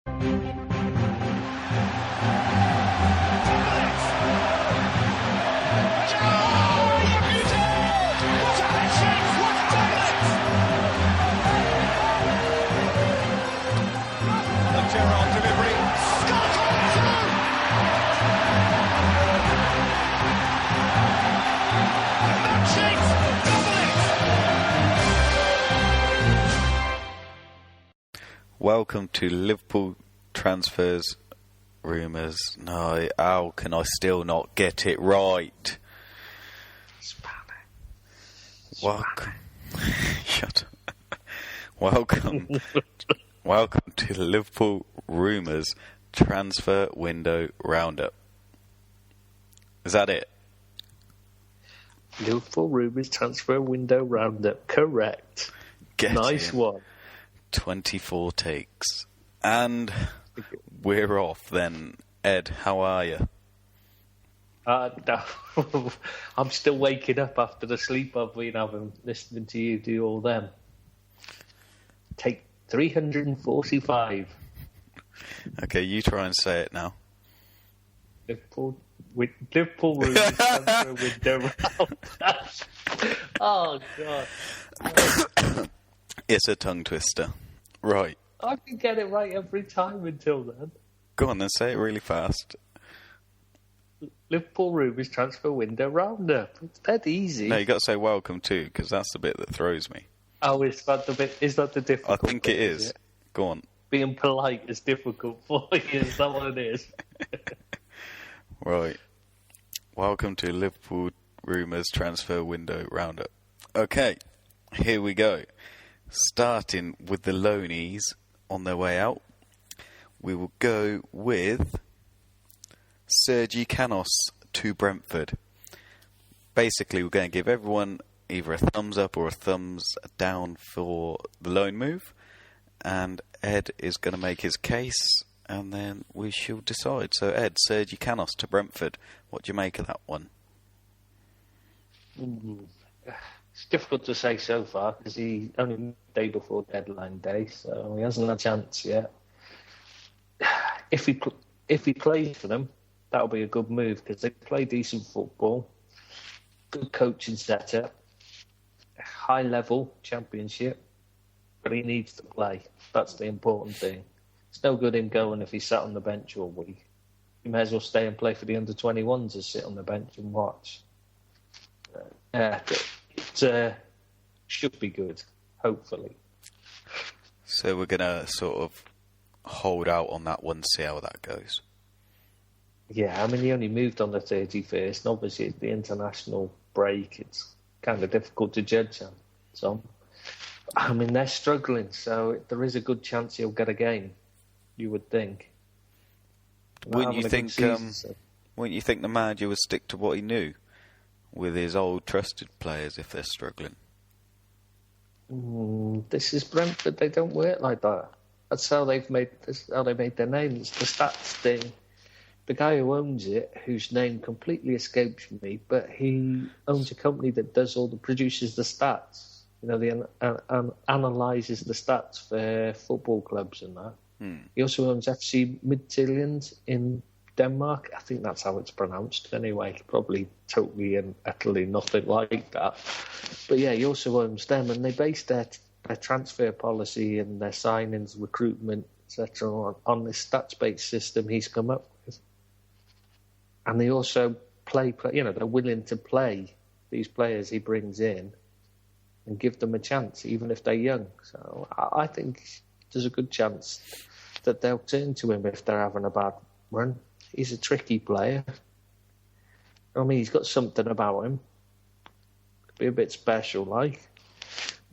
Gerrard delivery. Scott Welcome to Liverpool transfers rumours. No, how can I still not get it right? Welcome. Shut up. Welcome to the Liverpool Rumours transfer window roundup. Is that it? Liverpool Rumours transfer window roundup. Correct. Nice one. 24 takes. And we're off then. Ed, how are you? No. I'm still waking up after the sleep I've been having, listening to you do all them. Take 345. Okay, you try and say it now. Liverpool Rumours transfer window roundup. Oh, God. It's a tongue twister. Right. I can get it right every time until then. Go on then, say it really fast. Liverpool Rumours transfer window roundup. It's dead easy. No, you got to say welcome too, because that's the bit that throws me. Oh, is that the difficult I think bit, it is. Go on. Being polite is difficult for you. Is that what it is? Right. Welcome to Liverpool Rumours transfer window roundup. Okay, here we go. Starting with the loanies on their way out, we will go with Sergi Canos to Brentford. Basically, we're going to give everyone either a thumbs up or a thumbs down for the loan move, and Ed is going to make his case, and then we shall decide. So, Ed, Sergi Canos to Brentford. What do you make of that one? It's difficult to say so far because he only day before deadline day, so he hasn't had a chance yet. If he plays for them, that'll be a good move because they play decent football, good coaching setup, high level championship, but he needs to play. That's the important thing. It's no good him going if he's sat on the bench all week. He may as well stay and play for the under-21s as sit on the bench and watch. It should be good, hopefully. So we're going to sort of hold out on that one, see how that goes. Yeah, I mean, he only moved on the 31st, and obviously it's the international break. It's kind of difficult to judge him. So, I mean, they're struggling, so there is a good chance he'll get a game, you would think. Wouldn't you think the manager would stick to what he knew with his old trusted players if they're struggling? This is Brentford. They don't work like that. That's how they made their name. It's the stats thing. The guy who owns it, whose name completely escapes me, but he owns a company that produces the stats. You know, analyses the stats for football clubs and that. He also owns FC Midtjylland in Denmark. I think that's how it's pronounced anyway. Probably totally and utterly nothing like that. But yeah, he also owns them, and they base their transfer policy and their signings, recruitment, etc. on this stats-based system he's come up with. And they also play, you know, they're willing to play these players he brings in and give them a chance, even if they're young. So I think there's a good chance that they'll turn to him if they're having a bad run. He's a tricky player. I mean, he's got something about him. Could be a bit special, like.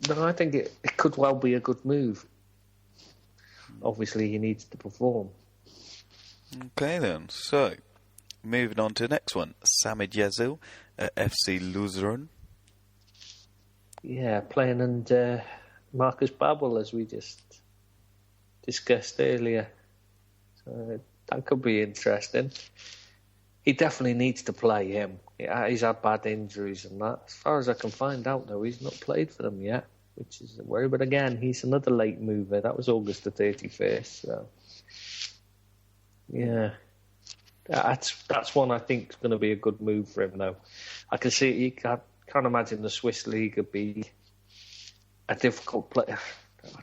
But I think it could well be a good move. Obviously, he needs to perform. Okay, then. So, moving on to the next one. Sami Yazil at FC Luzern. Yeah, playing under Marcus Babbel, as we just discussed earlier. So that could be interesting. He definitely needs to play him. He's had bad injuries and that. As far as I can find out, though, he's not played for them yet, which is a worry. But again, he's another late mover. That was August the 31st. So Yeah. That's one I think is going to be a good move for him, though. I can see, I can't imagine the Swiss League would be a difficult player.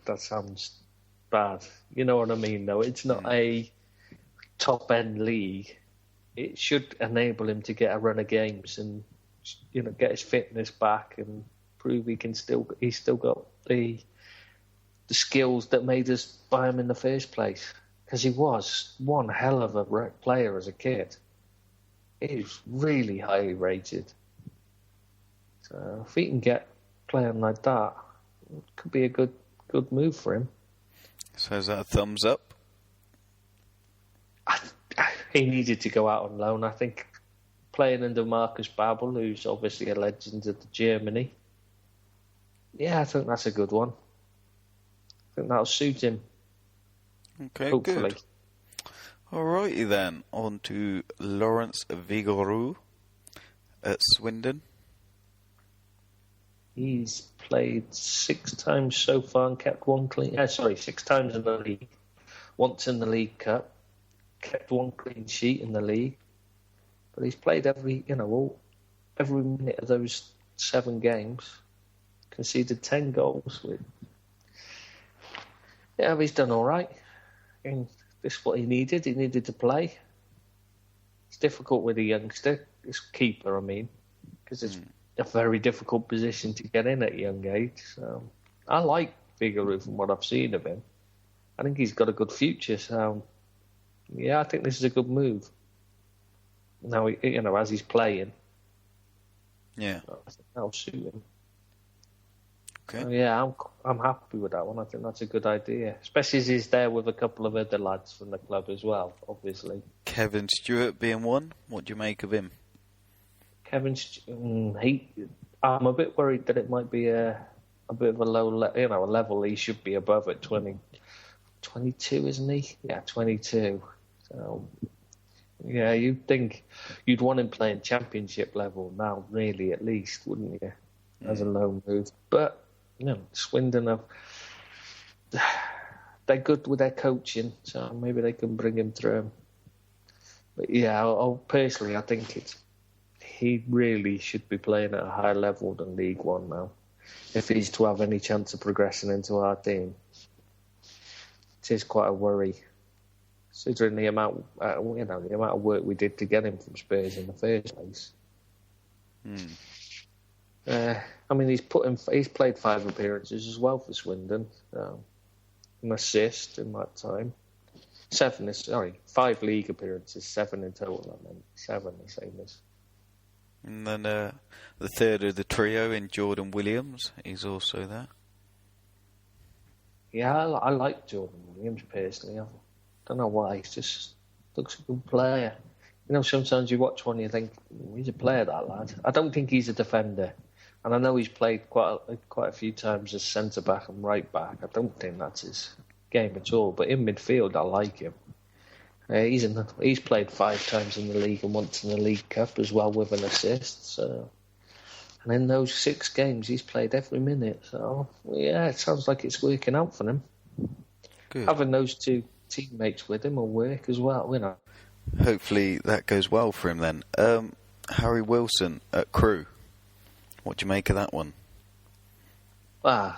That sounds bad. You know what I mean, though? It's not a top-end league. It should enable him to get a run of games and, get his fitness back and prove he's still got the skills that made us buy him in the first place. Because he was one hell of a player as a kid. He was really highly rated. So if he can get playing like that, it could be a good move for him. So is that a thumbs up? He needed to go out on loan. I think playing under Marcus Babbel, who's obviously a legend of Germany. Yeah, I think that's a good one. I think that'll suit him. Okay, hopefully. Good. Alrighty then, on to Laurence Vigouroux at Swindon. He's played 6 times so far and kept 1 clean. 6 times in the league. Once in the League Cup, kept 1 clean sheet in the league. But he's played every minute of those 7 games. Conceded 10 goals. He's done all right. And this is what he needed. He needed to play. It's difficult with a youngster, this keeper, because it's a very difficult position to get in at a young age. So I like Vigouroux from what I've seen of him. I think he's got a good future. So I think this is a good move. Now, as he's playing, I think that'll suit him. Okay. I'm happy with that one. I think that's a good idea, especially as he's there with a couple of other lads from the club as well. Obviously, Kevin Stewart being one. What do you make of him? I'm a bit worried that it might be a bit of a low, a level he should be above at 22, isn't he? Yeah, 22. So, you'd think you'd want him playing championship level now, really, at least, wouldn't you? As a low move, but. Swindon they're good with their coaching, so maybe they can bring him through. But personally, I think he really should be playing at a higher level than League One now, if he's to have any chance of progressing into our team. It is quite a worry, considering the amount of work we did to get him from Spurs in the first place. He's played 5 appearances as well for Swindon. An assist in that time. 5 league appearances, 7 in total. 7, the same as. And then the third of the trio in Jordan Williams, he's also there. Yeah, I like Jordan Williams personally. I don't know why. He just looks a good player. Sometimes you watch one and you think, he's a player, that lad. I don't think he's a defender. And I know he's played quite a few times as centre-back and right-back. I don't think that's his game at all. But in midfield, I like him. He's played 5 times in the league and once in the League Cup as well with an assist. So, and in those 6 games, he's played every minute. So, it sounds like it's working out for him. Good. Having those 2 teammates with him will work as well, Hopefully that goes well for him then. Harry Wilson at Crewe. What do you make of that one? I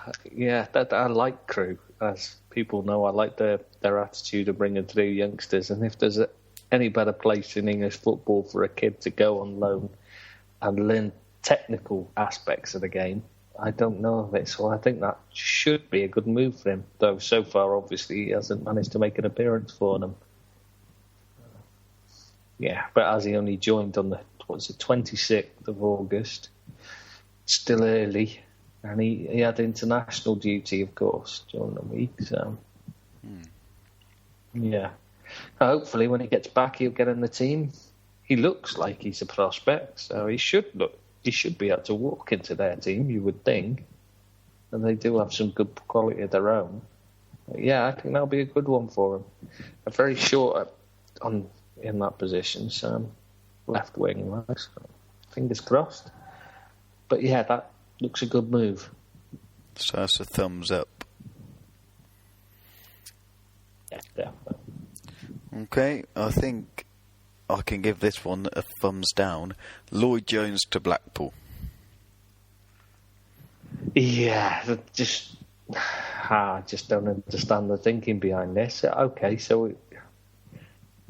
like Crewe. As people know, I like their attitude of bringing through youngsters. And if there's any better place in English football for a kid to go on loan and learn technical aspects of the game, I don't know of it. So I think that should be a good move for him. Though so far, obviously, he hasn't managed to make an appearance for them. But as he only joined on the 26th of August, still early, and he had international duty, of course, during the week. So, hopefully when he gets back, he'll get in the team. He looks like he's a prospect, so he should be able to walk into their team, you would think. And they do have some good quality of their own. But I think that'll be a good one for him. A very short in that position, so left wing, so fingers crossed. But that looks a good move. So that's a thumbs up. Yeah, definitely. Okay, I think I can give this one a thumbs down. Lloyd Jones to Blackpool. Yeah, I just don't understand the thinking behind this. Okay, so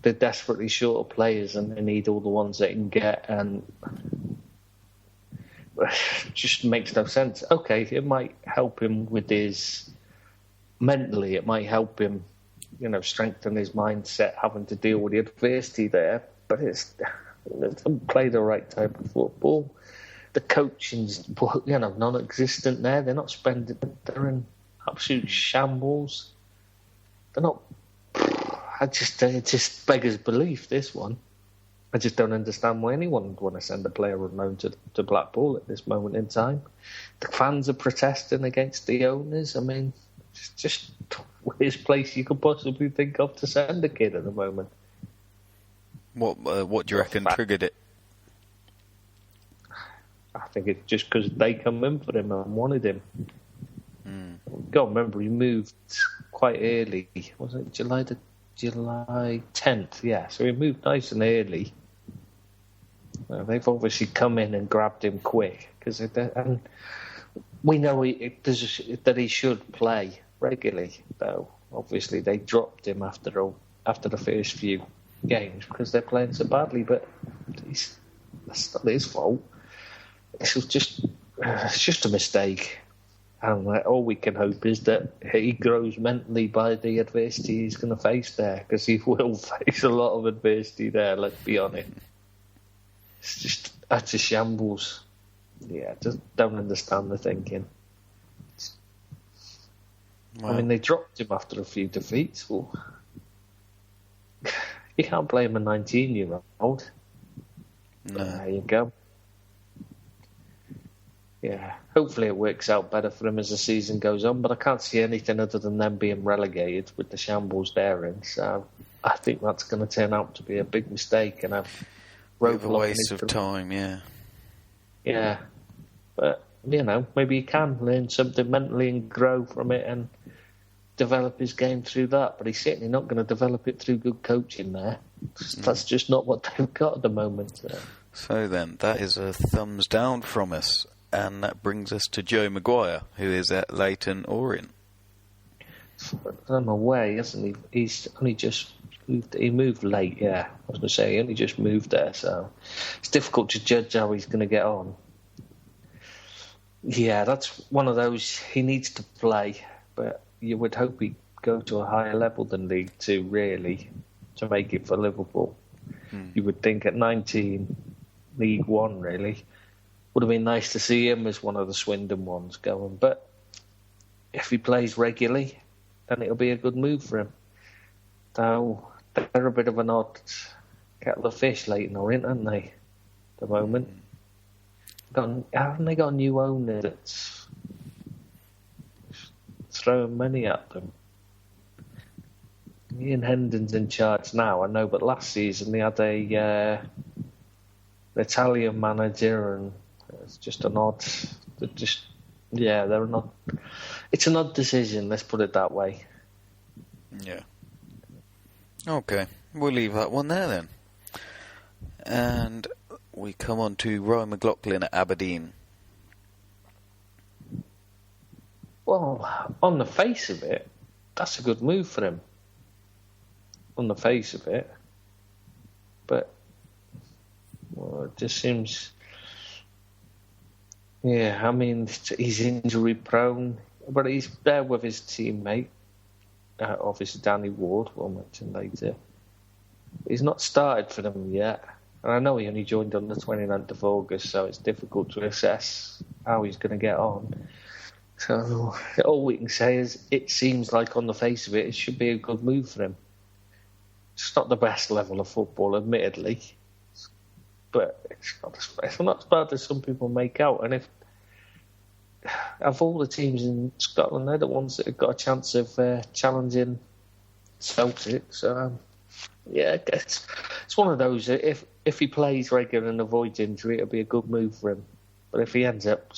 they're desperately short of players and they need all the ones they can get, and just makes no sense. Okay, it might help him with his mentally. It might help him, strengthen his mindset, having to deal with the adversity there. But they don't play the right type of football. The coaching's, non-existent there. They're not spending. They're in absolute shambles. They're not. It just beggars belief. This one. I just don't understand why anyone would want to send a player on loan to Blackpool at this moment in time. The fans are protesting against the owners. I mean, it's just worst place you could possibly think of to send a kid at the moment. What do you reckon triggered it? I think it's just because they come in for him and wanted him. Got to remember, he moved quite early. Was it July 10th? Yeah, so he moved nice and early. They've obviously come in and grabbed him quick and we know that he should play regularly. Though obviously they dropped him after the first few games because they're playing so badly. But that's not his fault. It's just a mistake. And all we can hope is that he grows mentally by the adversity he's going to face there, because he will face a lot of adversity there, let's be honest. That's a shambles. Yeah, just don't understand the thinking. Well, I mean, they dropped him after a few defeats. Well, you can't blame a 19-year-old. No. There you go. Yeah, hopefully it works out better for him as the season goes on, but I can't see anything other than them being relegated with the shambles they're in. So I think that's going to turn out to be a big mistake and a waste of time, yeah. Yeah, but, maybe he can learn something mentally and grow from it and develop his game through that, but he's certainly not going to develop it through good coaching there. That's just not what they've got at the moment. So then, that is a thumbs down from us. And that brings us to Joe Maguire, who is at Leyton Orient. I'm away, hasn't he? He's only just moved. He moved late, yeah. I was going to say, he only just moved there, so it's difficult to judge how he's going to get on. Yeah, that's one of those, he needs to play, but you would hope he'd go to a higher level than League Two, really, to make it for Liverpool. You would think at 19, League One, really. Would have been nice to see him as one of the Swindon ones going, but if he plays regularly, then it'll be a good move for him. Though they're a bit of an odd kettle of fish, Leyton Orient, aren't they? At the moment, haven't they got a new owner that's throwing money at them? Ian Hendon's in charge now, I know, but last season they had an Italian manager, and it's just an odd. They're not. It's an odd decision. Let's put it that way. Yeah. Okay, we'll leave that one there then, and we come on to Ryan McLaughlin at Aberdeen. Well, on the face of it, that's a good move for him. On the face of it, but it just seems. Yeah, I mean, he's injury prone, but he's there with his teammate, obviously Danny Ward, we'll mention later. He's not started for them yet, and I know he only joined on the 29th of August, so it's difficult to assess how he's going to get on. So all we can say is it seems like on the face of it, it should be a good move for him. It's not the best level of football, admittedly, but it's not as bad as some people make out. And if of all the teams in Scotland, they're the ones that have got a chance of challenging Celtic. So I guess it's one of those. If he plays regular and avoids injury, it'll be a good move for him. But if he ends up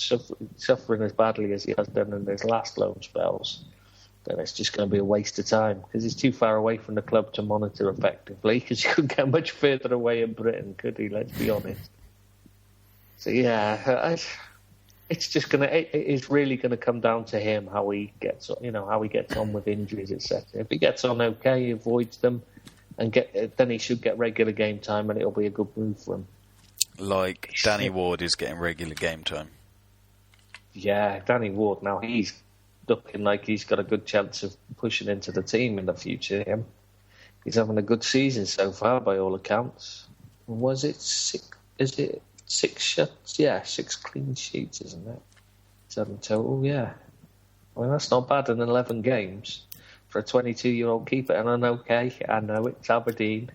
suffering as badly as he has done in his last loan spells, then it's just going to be a waste of time because he's too far away from the club to monitor effectively because you couldn't get much further away in Britain, could he? Let's be honest. So, yeah, it's just it is really going to come down to him, how he gets on with injuries, etc. If he gets on okay, he avoids them, and then he should get regular game time and it'll be a good move for him. Like Danny Ward is getting regular game time. Yeah, Danny Ward, now he's looking like he's got a good chance of pushing into the team in the future. He's having a good season so far, by all accounts. Was it six? Is it 6 shots? Yeah, 6 clean sheets, isn't it? 7 total. Yeah. Well, that's not bad in 11 games for a 22-year-old keeper. And I know it's Aberdeen.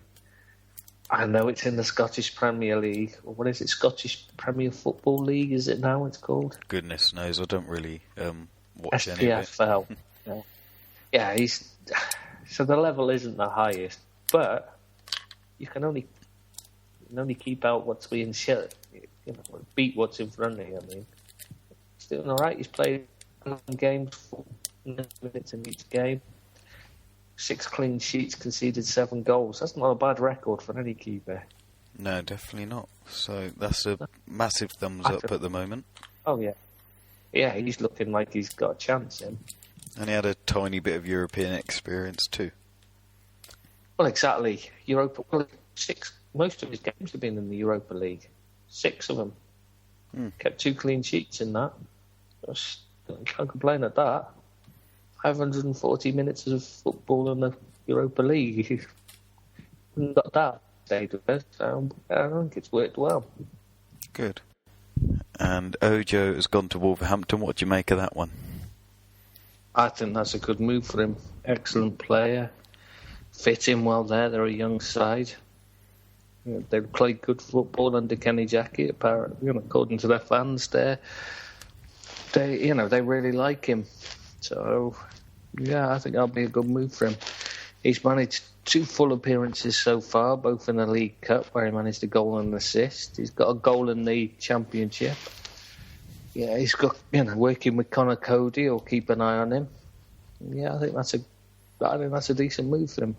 I know it's in the Scottish Premier League. Or what is it? Scottish Premier Football League, is it now it's called? Goodness knows, I don't really watch any of it. SPFL. Yeah, so the level isn't the highest, but you can only keep out what's being shut. Beat what's in front of you. I mean, he's doing all right. He's played 11 games, 4 minutes in each game. 6 clean sheets, conceded 7 goals. That's not a bad record for any keeper. No, definitely not. So that's a massive thumbs up at the moment. Oh, yeah. Yeah, he's looking like he's got a chance in. And he had a tiny bit of European experience too. Well, exactly. Most of his games have been in the Europa League. 6 of them. Kept 2 clean sheets in that. Can't complain at that. 540 minutes of football in the Europa League. Got that stage of it, so I think it's worked well. Good. And Ojo has gone to Wolverhampton. What do you make of that one? I think that's a good move for him. Excellent player. Fit in well there. They're a young side. They play good football under Kenny Jackie, apparently, according to their fans there. They really like him. So, yeah, I think that'll be a good move for him. He's managed 2 full appearances so far, both in the League Cup, where he managed a goal and an assist. He's got a goal in the Championship. Yeah, he's got, working with Connor Cody, will keep an eye on him. Yeah, I think that's a decent move for him.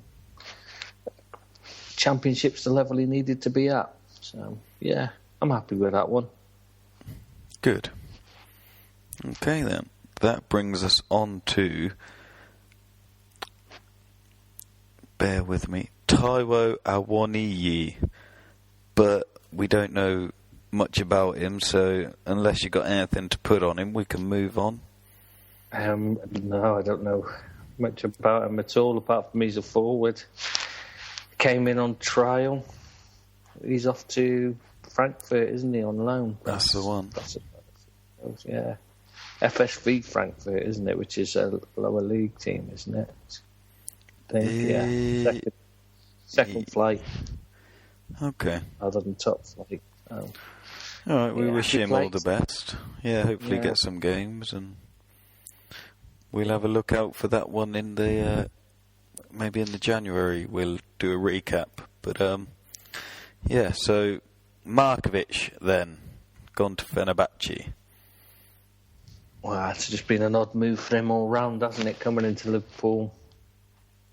Championship's the level he needed to be at. So, yeah, I'm happy with that one. Good. Okay, then. That brings us on to, bear with me, Taiwo Awoniyi. But we don't know much about him, so unless you got anything to put on him, we can move on. No, I don't know much about him at all, apart from he's a forward. Came in on trial. He's off to Frankfurt, isn't he, on loan? That's the one. Yeah. FSV Frankfurt, isn't it? Which is a lower league team, isn't it? I think, Second flight. Okay. Other than top flight. All right, we wish him all the best. Yeah, hopefully get some games, and we'll have a look out for that one in the maybe in the January. We'll do a recap. But so Markovic then gone to Fenerbahce. Well, it's just been an odd move for him all round, hasn't it? Coming into Liverpool,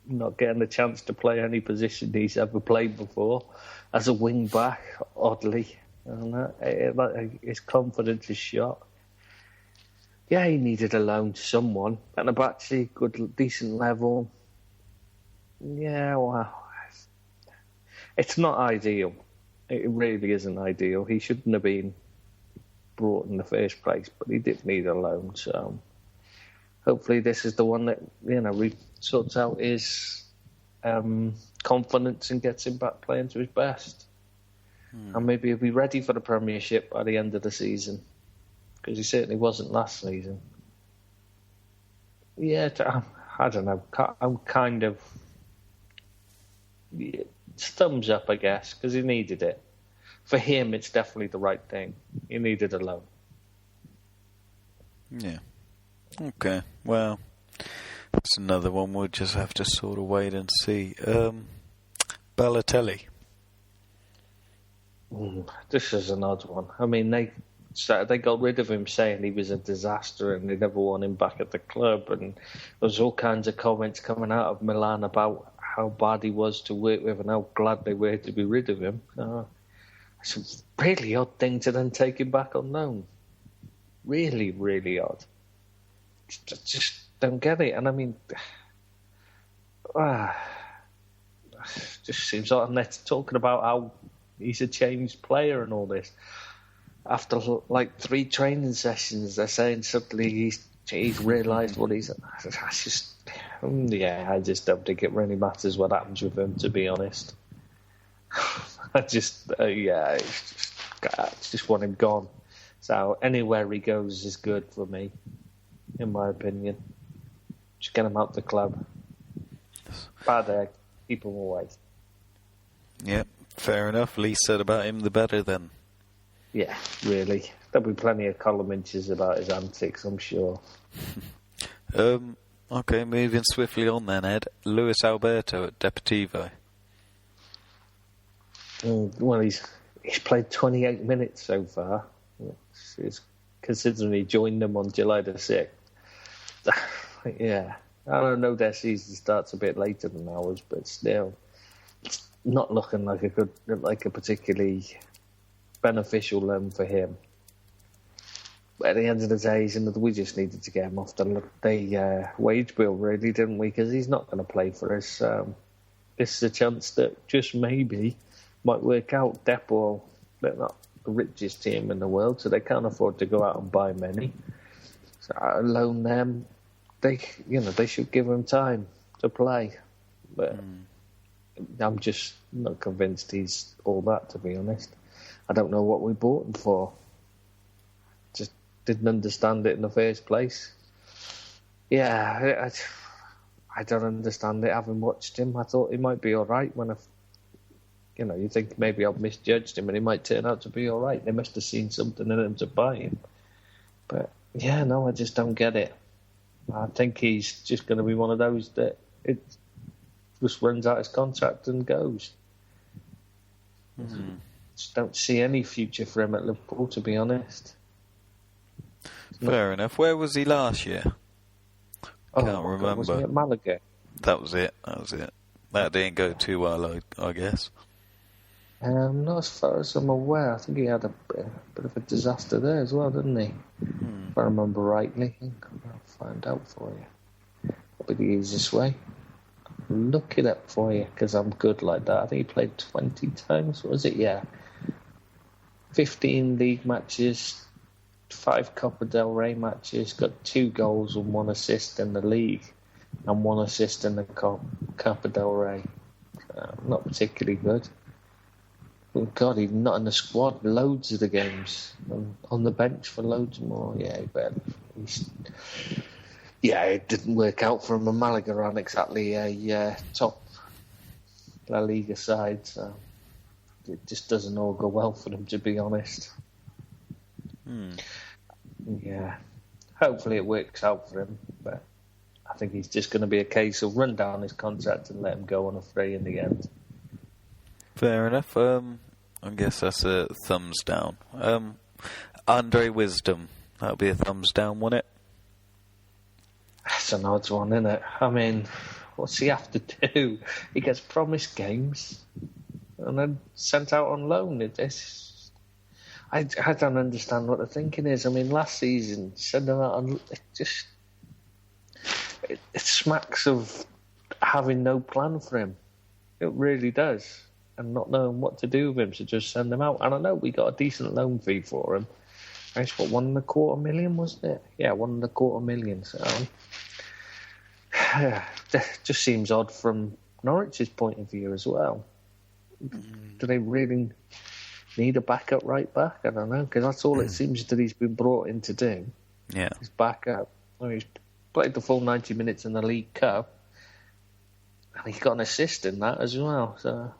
not getting the chance to play any position he's ever played before, as a wing back, oddly. His confidence is shot. Yeah, he needed a loan to someone. Fenerbahce, good, decent level. Yeah, well, it's not ideal. It really isn't ideal. He shouldn't have been brought in the first place, but he did need a loan. So hopefully, this is the one that sorts out his confidence and gets him back playing to his best. And maybe he'll be ready for the Premiership by the end of the season, because he certainly wasn't last season. Yeah, I don't know. I'm kind of thumbs up, I guess, because he needed it. For him, it's definitely the right thing. He needed a loan. Yeah. Okay. Well, that's another one. We'll just have to sort of wait and see. Balotelli. This is an odd one. I mean, they So they got rid of him saying he was a disaster and they never want him back at the club. And there was all kinds of comments coming out of Milan about how bad he was to work with and how glad they were to be rid of him. It's a really odd thing to then take him back on loan. Really, really odd. Just don't get it. And I mean, just seems like they're talking about how he's a changed player and all this. After like 3 training sessions, they're saying suddenly he's realised what he's. I just don't think it really matters what happens with him, to be honest. I just want him gone. So anywhere he goes is good for me, in my opinion. Just get him out the club. Bad egg, keep him away. Yep, fair enough. Least said about him, the better then. Yeah, really. There'll be plenty of column inches about his antics, I'm sure. Okay, moving swiftly on then, Ed. Luis Alberto at Deportivo. Well, he's played 28 minutes so far. Considering he joined them on July the 6th. Yeah. I don't know their season starts a bit later than ours, but still, it's not looking like a particularly beneficial loan for him. But at the end of the day, we just needed to get him off the wage bill, really, didn't we? Because he's not going to play for us. This is a chance that just maybe might work out. Depor, they're not the richest team in the world, so they can't afford to go out and buy many. So I loan them. They should give him time to play. But I'm just not convinced he's all that, to be honest. I don't know what we bought him for. Just didn't understand it in the first place. Yeah, I don't understand it. Having watched him, I thought he might be all right. You think maybe I've misjudged him and he might turn out to be all right. They must have seen something in him to buy him. But yeah, no, I just don't get it. I think he's just going to be one of those that it just runs out his contract and goes. Just don't see any future for him at Liverpool, to be honest. Fair enough. Where was he last year? Can't remember. God, wasn't he at Malaga? That was it. That didn't go too well, I guess. Not as far as I'm aware. I think he had a bit of a disaster there as well, didn't he? If I remember rightly. I'll find out for you. That'll be the easiest way. I'll look it up for you, because I'm good like that. I think he played 20 times. What was it? Yeah. 15 league matches, 5 Copa del Rey matches, got 2 goals and 1 assist in the league, and 1 assist in the Copa del Rey. Not particularly good. Oh God, even not in the squad. Loads of the games. On the bench for loads more. Yeah, but it didn't work out for him. Malaga aren't exactly a top La Liga side, so it just doesn't all go well for them, to be honest. Yeah. Hopefully it works out for him, but I think he's just going to be a case of run down his contract and let him go on a free in the end. Fair enough. I guess that's a thumbs down. Andre Wisdom, that'll be a thumbs down, wouldn't it? That's an odd one, isn't it? I mean, what's he have to do? He gets promised games and then sent out on loan. I don't understand what the thinking is. I mean, last season, send him out on... It smacks of having no plan for him. It really does. And not knowing what to do with him, so just send him out. And I know we got a decent loan fee for him. I what, $1.25 million, wasn't it? Yeah, $1.25 million. So, that just seems odd from Norwich's point of view as well. Do they really need a backup right back? I don't know, because that's all it seems that he's been brought in to do. Yeah. He's backup. He's played the full 90 minutes in the League Cup. And he's got an assist in that as well, so...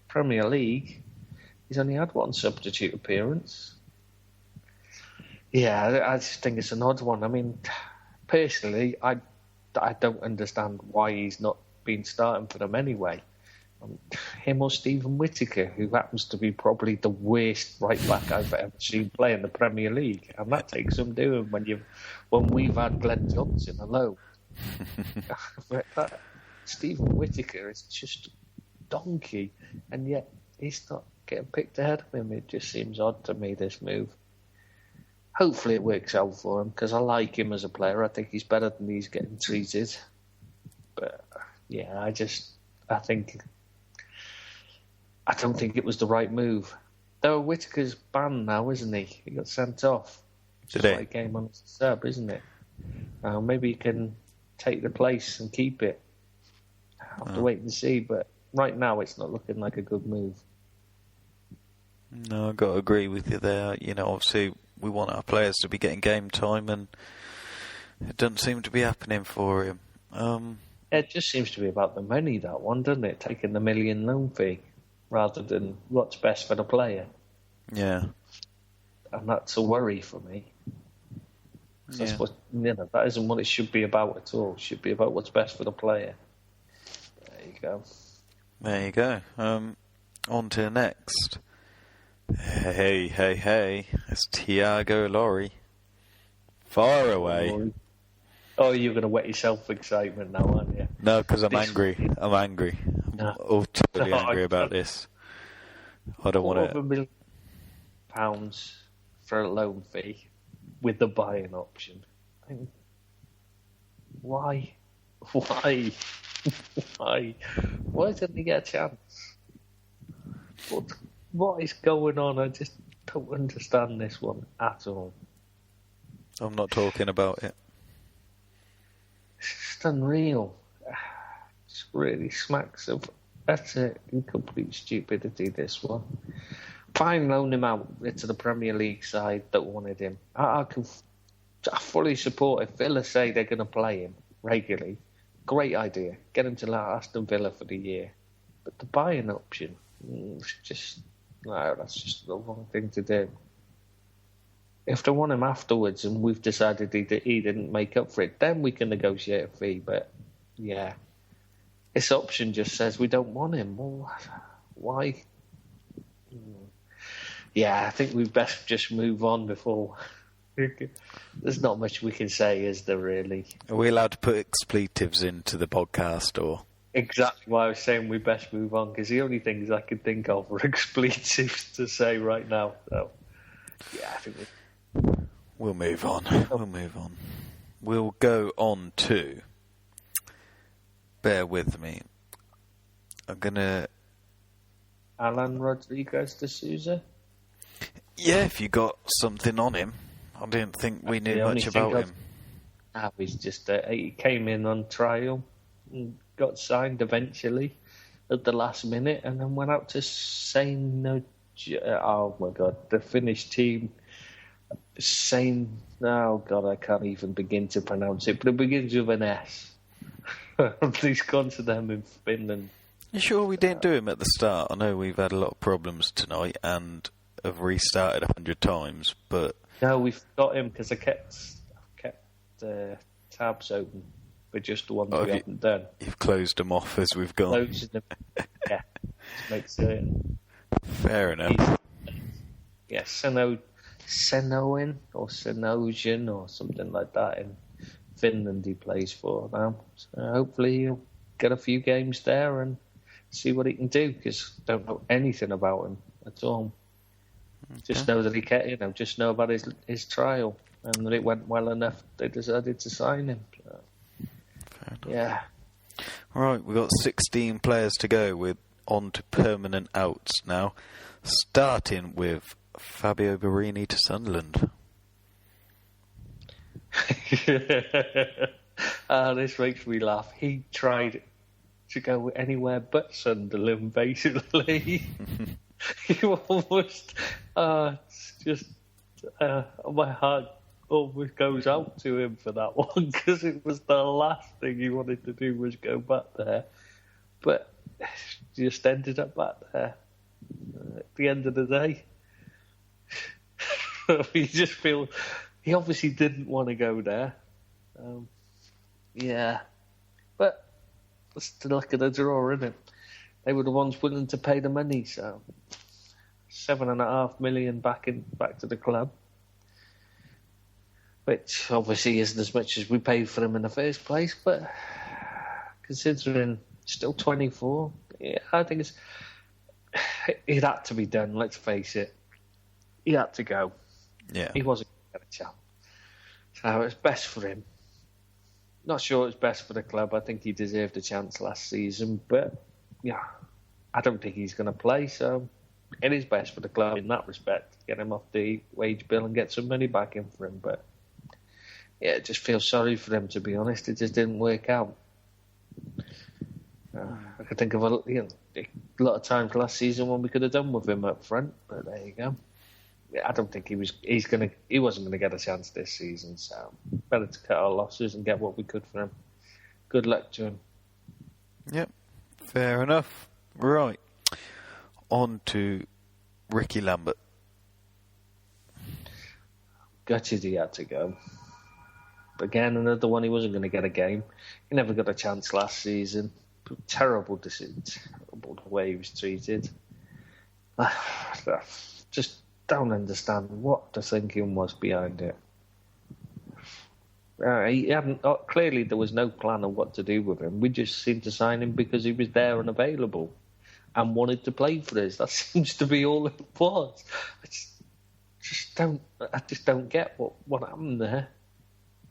Premier League, he's only had 1 substitute appearance. Yeah, I just think it's an odd one. I mean, personally, I don't understand why he's not been starting for them anyway. Him or Stephen Whittaker, who happens to be probably the worst right back I've ever seen play in the Premier League, and that takes some doing when we've had Glen Johnson alone. Stephen Whittaker is just donkey, and yet he's not getting picked ahead of him. It just seems odd to me, this move. Hopefully it works out for him, because I like him as a player. I think he's better than he's getting treated. But yeah, I don't think it was the right move. Though Whittaker's banned now, isn't he? He got sent off. Just like a game on sub, isn't it? Maybe he can take the place and keep it. I'll have to wait and see, but right now it's not looking like a good move. No, I've got to agree with you there. Obviously we want our players to be getting game time, and it doesn't seem to be happening for him. It just seems to be about the money, that one, doesn't it? Taking the $1 million loan fee rather than what's best for the player. Yeah. And that's a worry for me. That's that isn't what it should be about at all. It should be about what's best for the player. There you go. There you go. On to the next. Hey. It's Thiago Lorry. Far away. Oh, you're going to wet yourself with excitement now, aren't you? No, because I'm angry. I'm angry. No. I'm totally angry about this. I don't want $250 million for a loan fee with the buying option. Why? Why didn't he get a chance? What is going on? I just don't understand this one at all. I'm not talking about it. It's just unreal. It really smacks of utter complete stupidity, this one. Fine, loan him out into the Premier League side that wanted him. I fully support if Villa say they're going to play him regularly. Great idea. Get him to Aston Villa for the year. But the buying option, that's just the wrong thing to do. If they want him afterwards and we've decided he didn't make up for it, then we can negotiate a fee. But, yeah, this option just says we don't want him. Well, why? Yeah, I think we best just move on before... There's not much we can say, is there, really? Are we allowed to put expletives into the podcast, or...? Exactly why I was saying we best move on, because the only things I could think of are expletives to say right now. So, yeah, I think we'll move on. We'll go on to... Bear with me. I'm going to... Alan Rodriguez de Souza? Yeah, if you got something on him. I didn't think we knew much about him. He's just... he came in on trial and got signed eventually at the last minute, and then went out to oh my God, the Finnish team. Oh God, I can't even begin to pronounce it, but it begins with an S. He's gone to them in Finland. You sure we didn't do him at the start? I know we've had a lot of problems tonight and have restarted 100 times, but... No, we've got him because I kept tabs open for just the ones we haven't done. You've closed them off as we've gone. Them, yeah, to make certain. Fair enough. Yeah, Senoin or Senosian or something like that in Finland he plays for now. So hopefully he'll get a few games there and see what he can do, because I don't know anything about him at all. Okay. Just know that just know about his trial and that it went well enough they decided to sign him. So, yeah. Right, we've got 16 players to go. We're on to permanent outs now, starting with Fabio Borini to Sunderland. This makes me laugh. He tried to go anywhere but Sunderland, basically. He almost... it's just... my heart almost goes out to him for that one, because it was the last thing he wanted to do was go back there. But just ended up back there at the end of the day. You just feel... He obviously didn't want to go there. Yeah. But it's the luck of the draw, isn't it? they were the ones willing to pay the money. So $7.5 million back to the club, which obviously isn't as much as we paid for him in the first place. But considering still 24, yeah, I think it had to be done. Let's face it, he had to go. Yeah, he wasn't going to get a chance. So it's best for him. Not sure it's best for the club. I think he deserved a chance last season, but yeah, I don't think he's going to play. So it is best for the club in that respect. Get him off the wage bill and get some money back in for him. But yeah, it just feels sorry for him, to be honest. It just didn't work out. I could think of a lot of times last season when we could have done with him up front, but there you go. I don't think he wasn't gonna get a chance this season, so better to cut our losses and get what we could for him. Good luck to him. Yep, fair enough. Right, on to Ricky Lambert. Gutted he had to go. Again, another one he wasn't going to get a game. He never got a chance last season. Terrible decision, terrible the way he was treated. Just don't understand what the thinking was behind it. He hadn't. Clearly, there was no plan of what to do with him. We just seemed to sign him because he was there and available, and wanted to play for us. That seems to be all it was. I just don't get what happened there.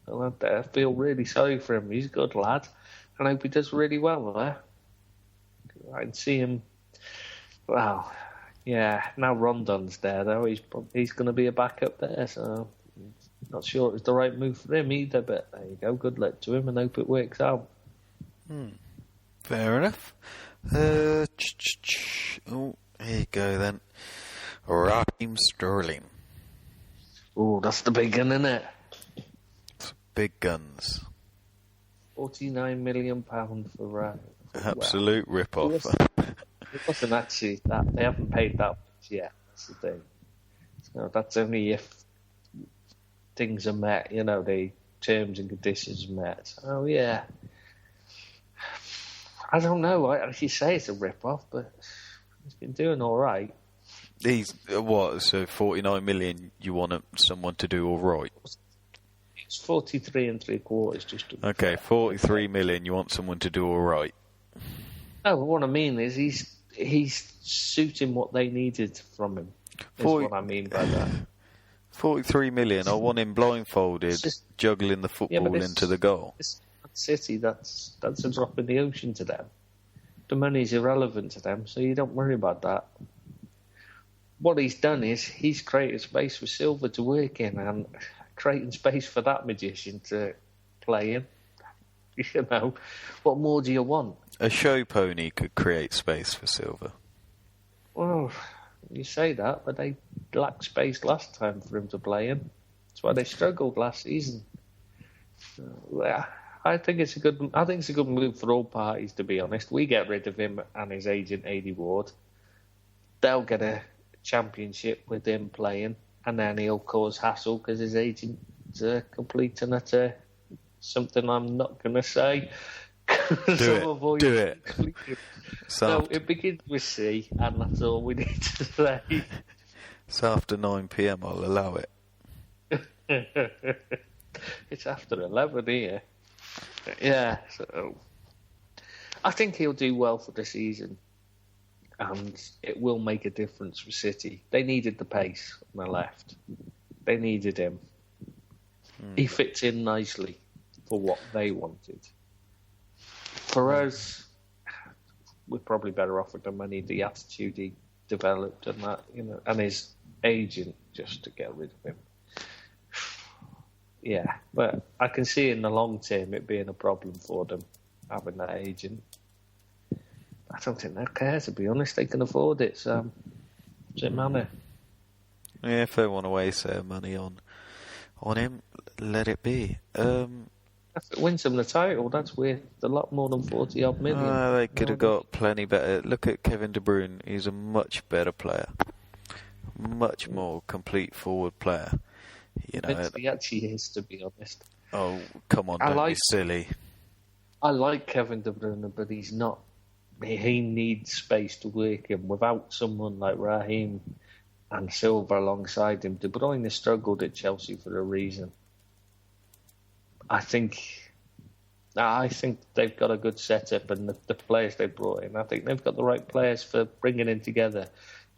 I feel really sorry for him. He's a good lad, and I hope he does really well there. I can see him. Wow. Yeah, now Rondon's there, though. He's going to be a backup there, so not sure it was the right move for him either, but there you go. Good luck to him and hope it works out. Fair enough. Oh, here you go then. Raheem Sterling. Oh, that's the big gun, isn't it? Big guns. £49 million for Raheem. Absolute rip-off. It wasn't actually that. They haven't paid that much yet. That's the thing. So that's only if things are met, the terms and conditions are met. So, yeah. I don't know. I actually say it's a rip-off, but he's been doing all right. He's, what, so 49 million you want someone to do all right? It's 43 3/4 just to... Okay, 43 million you want someone to do all right. No, what I mean is he's suiting what they needed from him. Is what I mean by that. 43 million. I want him blindfolded, juggling the football into the goal. City, that's a drop in the ocean to them. The money's irrelevant to them, so you don't worry about that. What he's done is he's created space for Silva to work in, and creating space for that magician to play in. What more do you want? A show pony could create space for Silva. Well, you say that, but they lacked space last time for him to play in. That's why they struggled last season. I think it's a good move for all parties, to be honest. We get rid of him and his agent, Aidy Ward. They'll get a championship with him playing, and then he'll cause hassle because his agent's complete and utter something I'm not going to say. Do it. So it begins with C, and that's all we need to say. So after 9 p.m, I'll allow it. It's after 11 here. Yeah, so I think he'll do well for the season, and it will make a difference for City. They needed the pace on the left. They needed him. He fits in nicely for what they wanted. For us, we're probably better off with the money, the attitude he developed, and that, and his agent, just to get rid of him. Yeah, but I can see in the long term it being a problem for them, having that agent. I don't think they care, to be honest. They can afford it, so does it matter? Yeah, if they want to waste their money on him, let it be. If it wins them the title, that's worth a lot more than 40-odd million. They could have got plenty better. Look at Kevin De Bruyne. He's a much better player. Much more complete forward player. He actually is, to be honest. Oh, come on, don't be silly. I like Kevin De Bruyne, but he's not he needs space to work in. Without someone like Raheem and Silva alongside him, De Bruyne struggled at Chelsea for a reason. I think they've got a good setup, and the players they brought in, I think they've got the right players for bringing in together.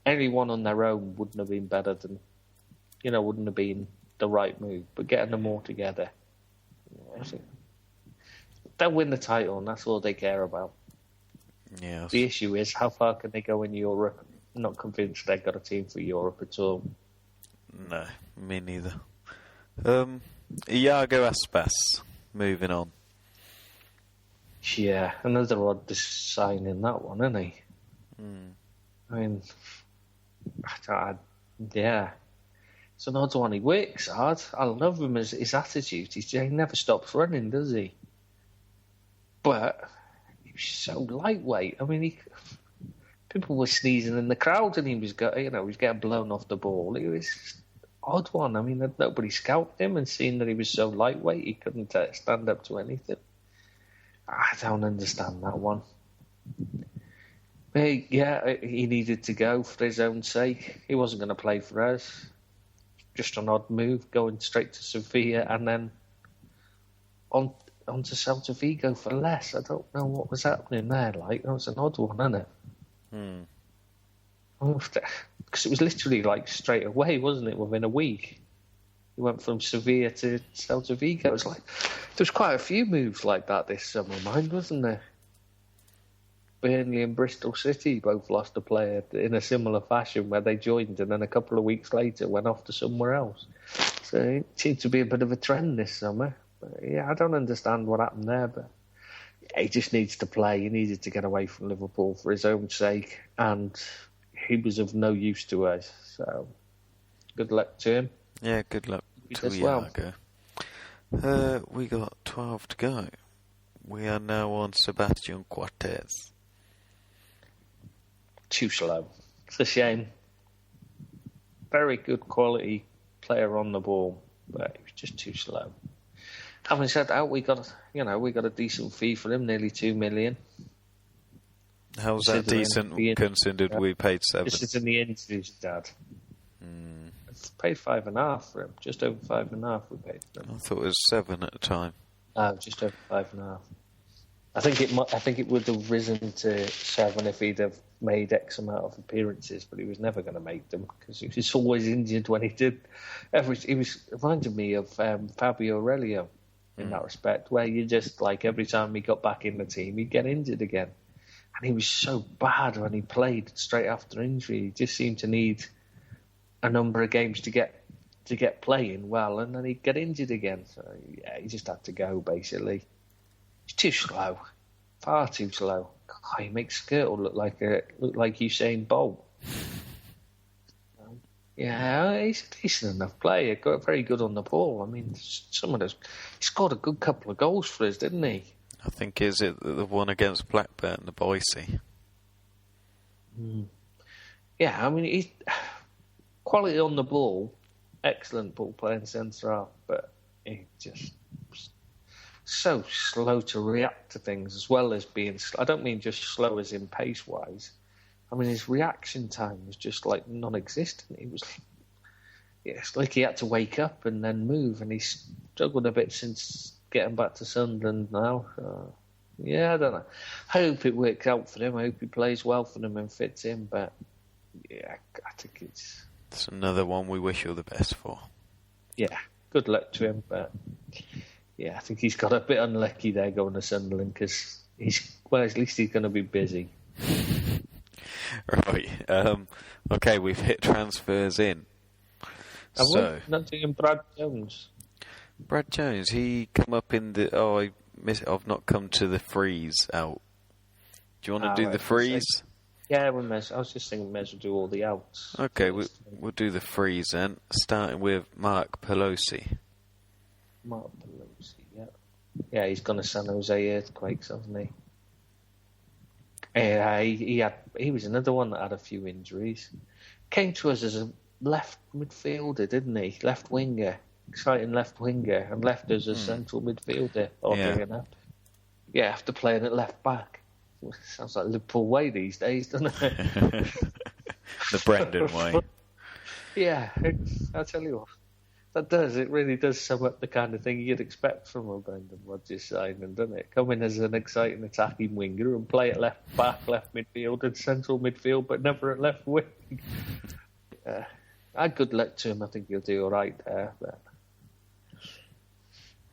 Anyone on their own wouldn't have been better than, wouldn't have been the right move. But getting them all together, I think they'll win the title, and that's all they care about. Yeah. The issue is, how far can they go in Europe? I'm not convinced they've got a team for Europe at all. No, me neither. Iago Aspas, moving on. Yeah, another odd signing, that one, isn't he? I mean, yeah. It's an odd one. He works hard. I love him as his attitude. He never stops running, does he? But he's so lightweight. I mean, people were sneezing in the crowd, and he was getting blown off the ball. It was odd one. I mean, nobody scalped him, and seeing that he was so lightweight, he couldn't stand up to anything. I don't understand that one. But yeah, he needed to go for his own sake. He wasn't going to play for us. Just an odd move, going straight to Sevilla and then on to Celta Vigo for less. I don't know what was happening there. That was an odd one, isn't it? Because it was literally straight away, wasn't it? Within a week, he went from Sevilla to Celta Vigo. It was there's quite a few moves like that this summer, wasn't there? Burnley and Bristol City both lost a player in a similar fashion, where they joined and then a couple of weeks later went off to somewhere else. So it seemed to be a bit of a trend this summer. But yeah, I don't understand what happened there, but he just needs to play. He needed to get away from Liverpool for his own sake, and he was of no use to us. So good luck to him. Yeah, good luck to Iago. We got 12 to go. We are now on Sebastian Cortez. Too slow. It's a shame. Very good quality player on the ball, but he was just too slow. Having said that, we got a decent fee for him, nearly $2 million. How's that decent considered we paid 7? This is in the injuries, Dad. Paid 5.5 for him. Just over 5.5 we paid for him. I thought it was 7 at the time. Just over 5.5. I think it would have risen to 7 if he'd have made X amount of appearances, but he was never going to make them because he was always injured when he did. He reminded me of Fabio Aurelio in that respect, where you just every time he got back in the team, he'd get injured again, and he was so bad when he played straight after injury. He just seemed to need a number of games to get playing well, and then he'd get injured again. So yeah, he just had to go basically. He's too slow, far too slow. God, he makes Skirtle look like Usain Bolt. Yeah, he's a decent enough player. Got very good on the ball. I mean, he scored a good couple of goals for us, didn't he? I think is it the one against Blackburn, the Boise. Yeah, I mean, he's quality on the ball, excellent ball playing centre half, but he just so slow to react to things, as well as being. I don't mean just slow as in pace wise. I mean, his reaction time was just non-existent. It's like he had to wake up and then move, and he's struggled a bit since getting back to Sunderland now. Yeah, I don't know. I hope it works out for him. I hope he plays well for them and fits in, but yeah, I think it's another one we wish you all the best for. Yeah, good luck to him, but yeah, I think he's got a bit unlucky there going to Sunderland because at least he's going to be busy. Right. Okay, we've hit transfers in. Not doing Brad Jones. Brad Jones, he come up in the. I've not come to the freeze out. Do you want to do the freeze? Yeah, I was just thinking we may as well do all the outs. Okay, we'll do the freeze then, starting with Mark Pelosi. Mark Pelosi, yeah. Yeah, he's gone to San Jose Earthquakes, hasn't he? He was another one that had a few injuries. Came to us as a left midfielder, didn't he? Left winger. Exciting left winger. And left us as central midfielder, oddly enough. Yeah, after playing at left back. Sounds like Liverpool way these days, doesn't it? The Brendan way. Yeah, I'll tell you what. That does. It really does sum up the kind of thing you'd expect from a Brendan Rodgers signing, doesn't it? Come in as an exciting attacking winger and play at left back, left midfield and central midfield, but never at left wing. Good luck to him. I think he'll do all right there. But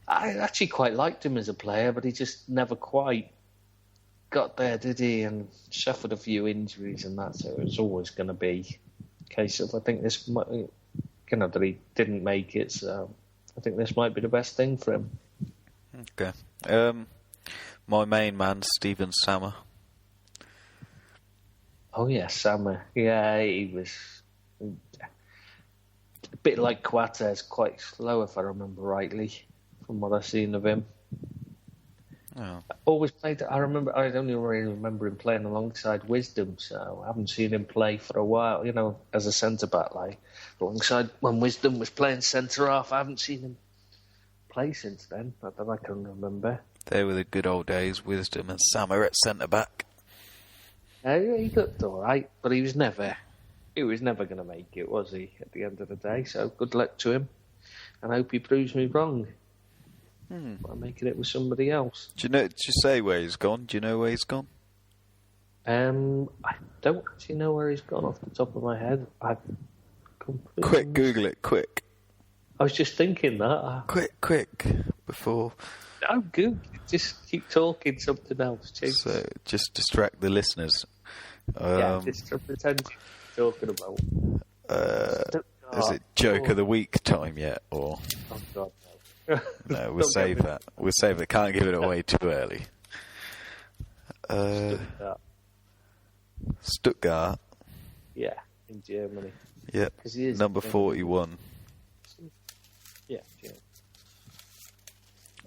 I actually quite liked him as a player, but he just never quite got there, did he? And suffered a few injuries and that, so it was always going to be a case of, I think this might, that he didn't make it, so I think this might be the best thing for him. Okay. My main man, Stephen Sammer. Oh yeah, Sammer. Yeah, he was a bit like Coates, quite slow if I remember rightly, from what I've seen of him. Oh. Always played. I only really remember him playing alongside Wisdom, so I haven't seen him play for a while. As a centre back, like alongside when Wisdom was playing centre half. I haven't seen him play since then. Not that I can remember. They were the good old days. Wisdom and Sammer at centre back. Yeah, he looked all right, but he was never going to make it, was he? At the end of the day, so good luck to him, and I hope he proves me wrong. I'm making it with somebody else. Do you say where he's gone? Do you know where he's gone? I don't actually know where he's gone off the top of my head. Quick, Google it, quick. I was just thinking that. Quick, before... No, Google it. Just keep talking something else. So, just distract the listeners. Just pretend you're talking about... is it Joke of the Week time yet? Or... Oh, God. No, we'll save that. We'll save it. Can't give it away too early. Stuttgart. Yeah, in Germany. Yep. Number 41. Yeah.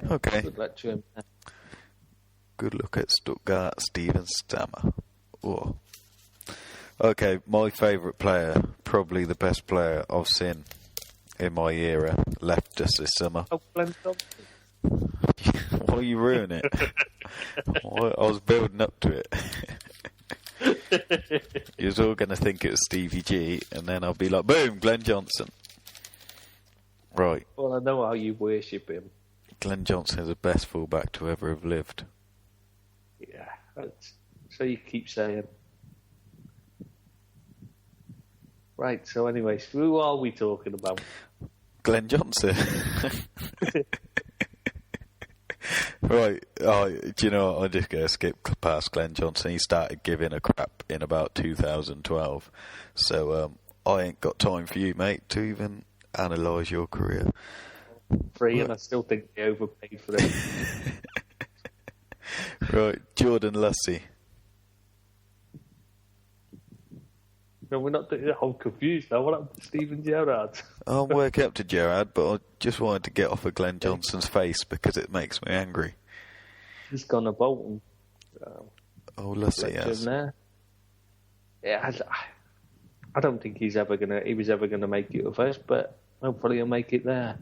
Okay. Good luck to him. Good look at Stuttgart, Stephen Sammer. Oh. Okay, my favourite player, probably the best player I've seen in my era, left us this summer. Oh, Glen Johnson. Why you ruin it? I was building up to it. You was all going to think it was Stevie G, and then I'll be like, boom, Glen Johnson. Right. Well, I know how you worship him. Glen Johnson is the best fullback to ever have lived. Yeah, so you keep saying. Right, so anyways, who are we talking about? Glen Johnson. Right. Oh, do you know what? I'm just going to skip past Glen Johnson. He started giving a crap in about 2012. So I ain't got time for you, mate, to even analyse your career. Free, and I still think they overpaid for it. Right, Jordan Lussey. No, we're not doing it. I'm confused now. What happened to Steven Gerrard? I'm working up to Gerrard, but I just wanted to get off of Glen Johnson's face because it makes me angry. He's gone to Bolton. Oh, Lussey, yes. There. Yeah, I don't think he was ever gonna make it with us, but hopefully he'll make it there.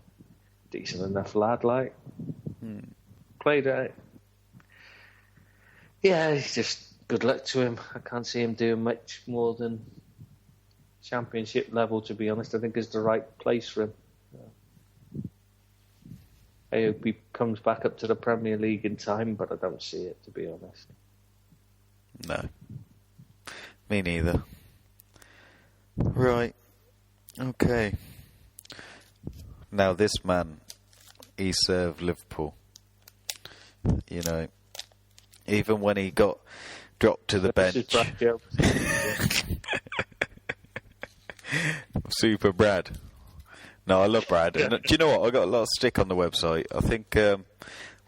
Decent enough lad, like. Played at it. Yeah, it's just good luck to him. I can't see him doing much more than Championship level, to be honest. I think it's the right place for him. I hope he comes back up to the Premier League in time, but I don't see it, to be honest. No. Me neither. Right. Okay. Now this man, he served Liverpool. You know, even when he got dropped to the bench. Super Brad. No, I love Brad. And, do you know what? I got a lot of stick on the website. I think,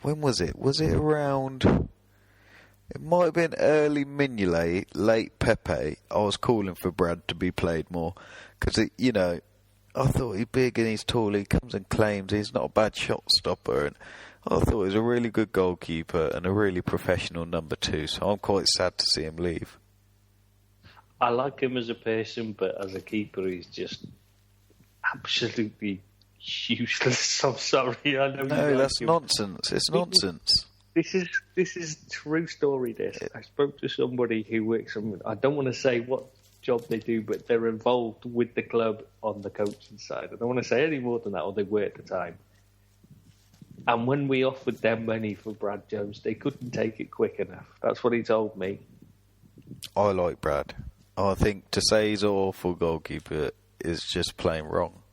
when was it? Was it around... It might have been early Mignolet, late Pepe. I was calling for Brad to be played more. Because, you know, I thought he's big and he's tall. He comes and claims he's not a bad shot stopper. And I thought he was a really good goalkeeper and a really professional number 2. So I'm quite sad to see him leave. I like him as a person, but as a keeper, he's just absolutely useless. I'm sorry. I know. No, that's nonsense. It's nonsense. This is true story. I spoke to somebody who works on. I don't want to say what job they do, but they're involved with the club on the coaching side. I don't want to say any more than that, or they were at the time. And when we offered them money for Brad Jones, they couldn't take it quick enough. That's what he told me. I like Brad. I think to say he's an awful goalkeeper is just plain wrong.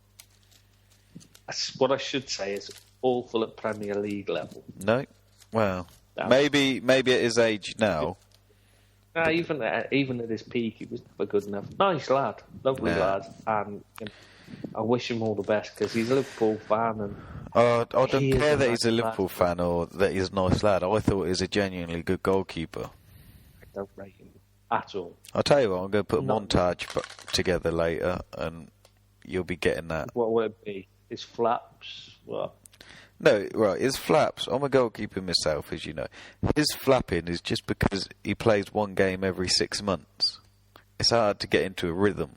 That's what I should say is awful at Premier League level. No? Well, maybe at his age now. Even at his peak, he was never good enough. Nice lad. Lovely lad. And I wish him all the best because he's a Liverpool fan. And I don't care that he's a Liverpool fan or that he's a nice lad. I thought he was a genuinely good goalkeeper. I don't rate him at all. I'll tell you what, I'm going to put a montage together later and you'll be getting that. What will it be? His flaps? What? No, right, his flaps, I'm a goalkeeper myself, as you know. His flapping is just because he plays one game every 6 months. It's hard to get into a rhythm.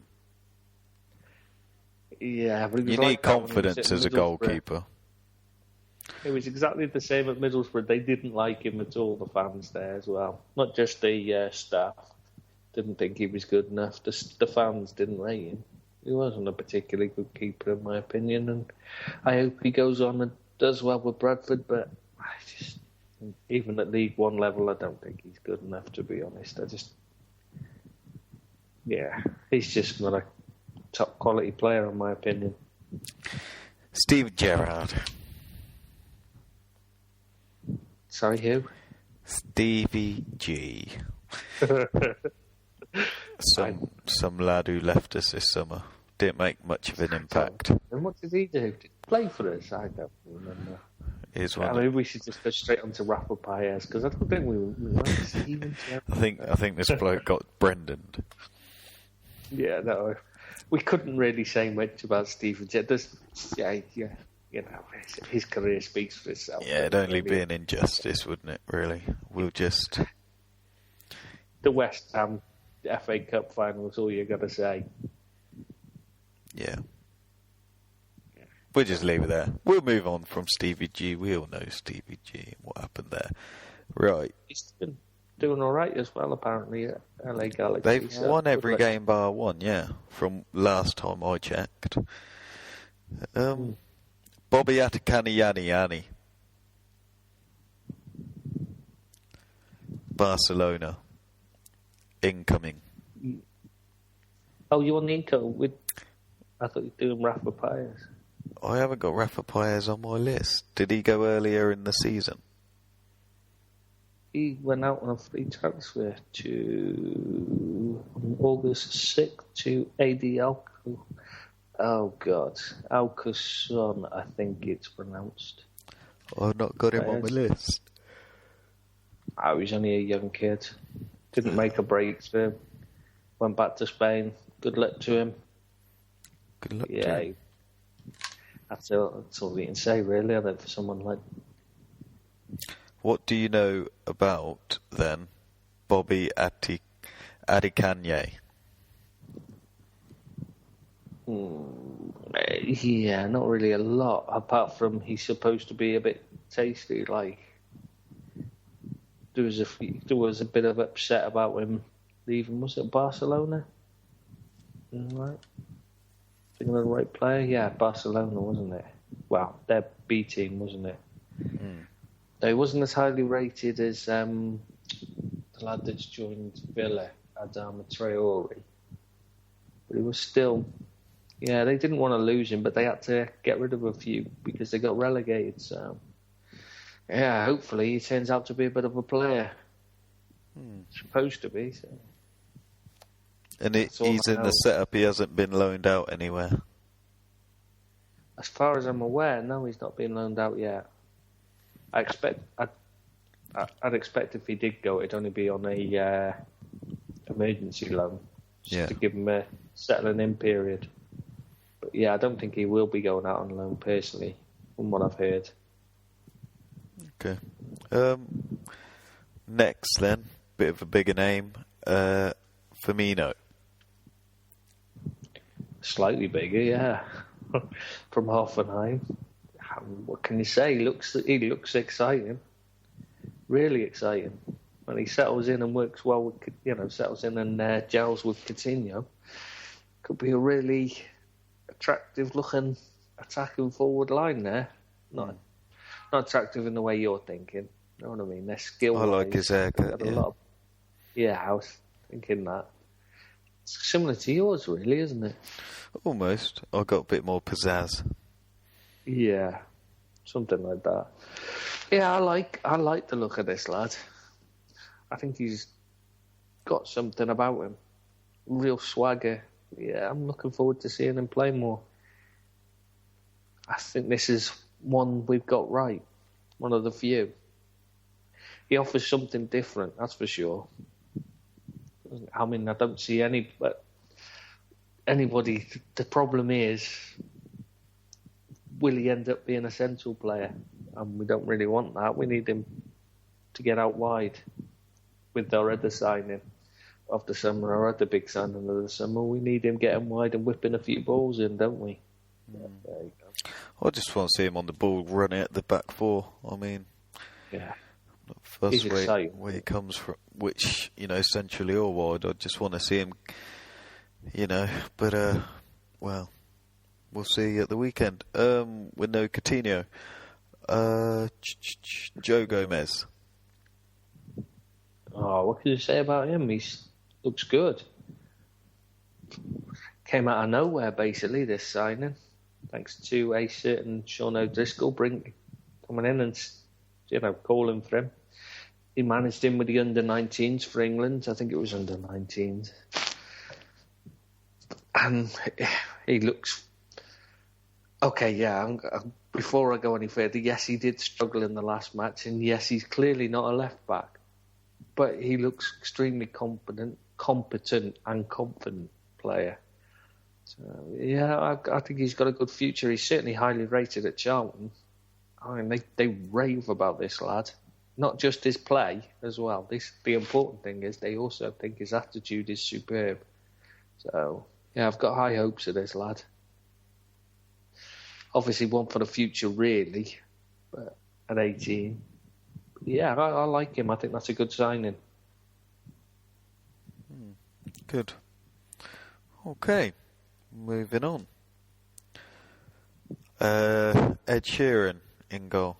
Yeah, but you need confidence as a goalkeeper. It was exactly the same at Middlesbrough. They didn't like him at all, the fans there as well. Not just the staff didn't think he was good enough. The fans didn't rate him. He wasn't a particularly good keeper, in my opinion, and I hope he goes on and does well with Bradford, but even at League One level, I don't think he's good enough, to be honest. He's just not a top quality player, in my opinion. Steve Gerrard. Sorry, who? Stevie G. Some lad who left us this summer. Didn't make much of an impact. And what did he do? Did he play for us? I don't remember. Maybe we should just go straight on to Rafa Paez, because I don't think we went even. I think this bloke got Brendaned. Yeah, no, we couldn't really say much about Stephen J. His career speaks for itself. Yeah, it'd only be an injustice, wouldn't it? Really, we'll just the West Ham FA Cup final is all you got to say. Yeah. We'll just leave it there. We'll move on from Stevie G. We all know Stevie G and what happened there. Right. He's been doing all right as well, apparently, at LA Galaxy. They've won every game bar one, yeah, from last time I checked. Bobby Atikani Barcelona. Incoming. Oh, you want Nico? I thought you were doing Rafa Paez. I haven't got Rafa Paez on my list. Did he go earlier in the season? He went out on a free transfer on August 6th to AD Alco. Oh, God. Alcoson, I think it's pronounced. I've not got him on my list. Oh, he's only a young kid. Didn't make a break for him. Went back to Spain. Good luck to him. Good luck to him. That's all we can say, really, I think, for someone like... What do you know about, then, Bobby Adikanye? Yeah, not really a lot, apart from he's supposed to be a bit tasty. Like, there was a bit of upset about him leaving. Was it Barcelona? Right. Thinking of the right player? Yeah, Barcelona, wasn't it? Well, their B team, wasn't it? Though he wasn't as highly rated as the lad that's joined Villa, Adama Traore. But he was still... Yeah, they didn't want to lose him, but they had to get rid of a few because they got relegated. So, yeah, hopefully he turns out to be a bit of a player. Supposed to be. So. And he's in the setup. He hasn't been loaned out anywhere. As far as I'm aware, no, he's not been loaned out yet. I'd expect if he did go, it'd only be on a emergency loan, just to give him a settling in period. But yeah, I don't think he will be going out on loan personally, from what I've heard. Okay. Next, then, bit of a bigger name, Firmino. Slightly bigger, yeah. From Hoffenheim. What can you say? He looks exciting. Really exciting. When he settles in and works well with, settles in and gels with Coutinho, could be a really attractive looking attacking forward line there. Not attractive in the way you're thinking. You know what I mean? They're skill. I like his haircut. Yeah, I was thinking that. It's similar to yours, really, isn't it? Almost. I got a bit more pizzazz. Yeah, something like that. Yeah, I like the look of this lad. I think he's got something about him. Real swagger. Yeah, I'm looking forward to seeing him play more. I think this is one we've got right. One of the few. He offers something different, that's for sure. I mean, I don't see anybody. The problem is, will he end up being a central player? And we don't really want that. We need him to get out wide with our other signing of the summer, our other big signing of the summer. We need him getting wide and whipping a few balls in, don't we? Yeah, there you go. I just want to see him on the ball running at the back four. I mean, yeah. First where he comes from, which, centrally or wide, I just want to see him, but, well, we'll see at the weekend. With no Coutinho. Joe Gomez. Oh, what can you say about him? He looks good. Came out of nowhere, basically, this signing, thanks to a certain Sean O'Driscoll coming in and, calling for him. He managed him with the under-19s for England. I think it was under-19s. And he looks... Okay, yeah, before I go any further, yes, he did struggle in the last match, and yes, he's clearly not a left-back. But he looks extremely competent and confident player. So, yeah, I think he's got a good future. He's certainly highly rated at Charlton. I mean, they rave about this lad. Not just his play as well. The important thing is they also think his attitude is superb. So, yeah, I've got high hopes of this lad. Obviously one for the future, really, but at 18. Yeah, I like him. I think that's a good signing. Good. Okay, moving on. Ed Sheeran in goal.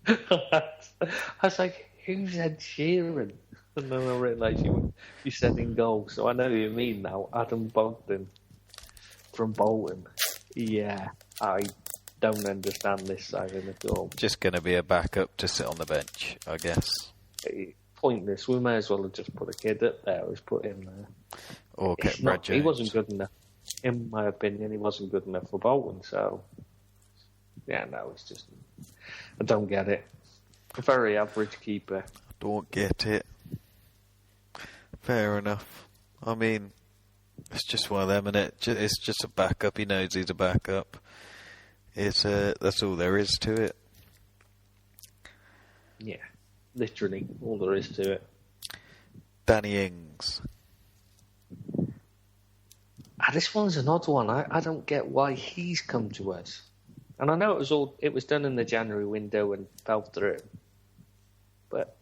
I was like, who's Ed Sheeran? And then I realised you said in goal, so I know who you mean now. Adam Bogdan from Bolton. Yeah, I don't understand this signing at all. Just going to be a backup to sit on the bench, I guess. Pointless. We may as well have just put a kid up there as put him there. Or kept Brad Jones. He wasn't good enough. In my opinion, he wasn't good enough for Bolton, so... Yeah, no, it's just... I don't get it. A very average keeper. Don't get it. Fair enough. I mean, it's just one of them, and it's just a backup. He knows he's a backup. That's all there is to it. Yeah, literally all there is to it. Danny Ings. This one's an odd one. I don't get why he's come to us. And I know it was done in the January window and fell through. But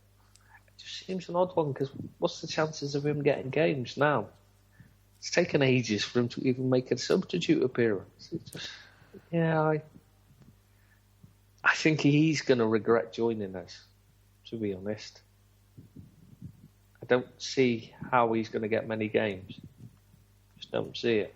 it just seems an odd one, because what's the chances of him getting games now? It's taken ages for him to even make a substitute appearance. I think he's going to regret joining us, to be honest. I don't see how he's going to get many games. Just don't see it.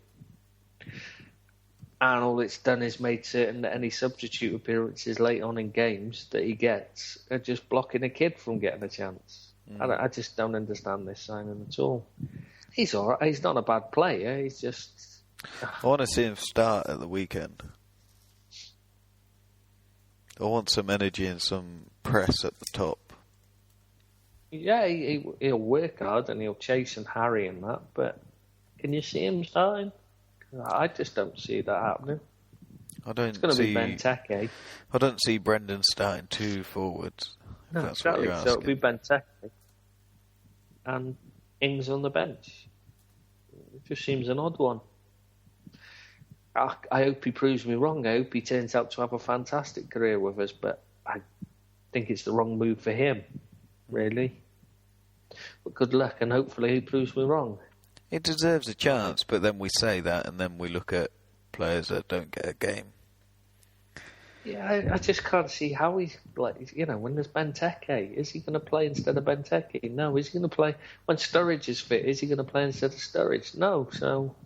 And all it's done is made certain that any substitute appearances late on in games that he gets are just blocking a kid from getting a chance. I just don't understand this signing at all. He's all right. He's not a bad player. He's just... I want to see him start at the weekend. I want some energy and some press at the top. Yeah, he'll work hard and he'll chase and harry and that, but can you see him starting? I just don't see that happening. It's going to be Benteke. I don't see Brendan starting two forwards. No, that's exactly. What you're so it'll be Benteke and Ings on the bench. It just seems an odd one. I hope he proves me wrong. I hope he turns out to have a fantastic career with us, but I think it's the wrong move for him, really. But good luck, and hopefully he proves me wrong. He deserves a chance, but then we say that, and then we look at players that don't get a game. Yeah, I just can't see how he's, like, when there's Benteke, is he going to play instead of Benteke? No. Is he going to play when Sturridge is fit? Is he going to play instead of Sturridge? No. So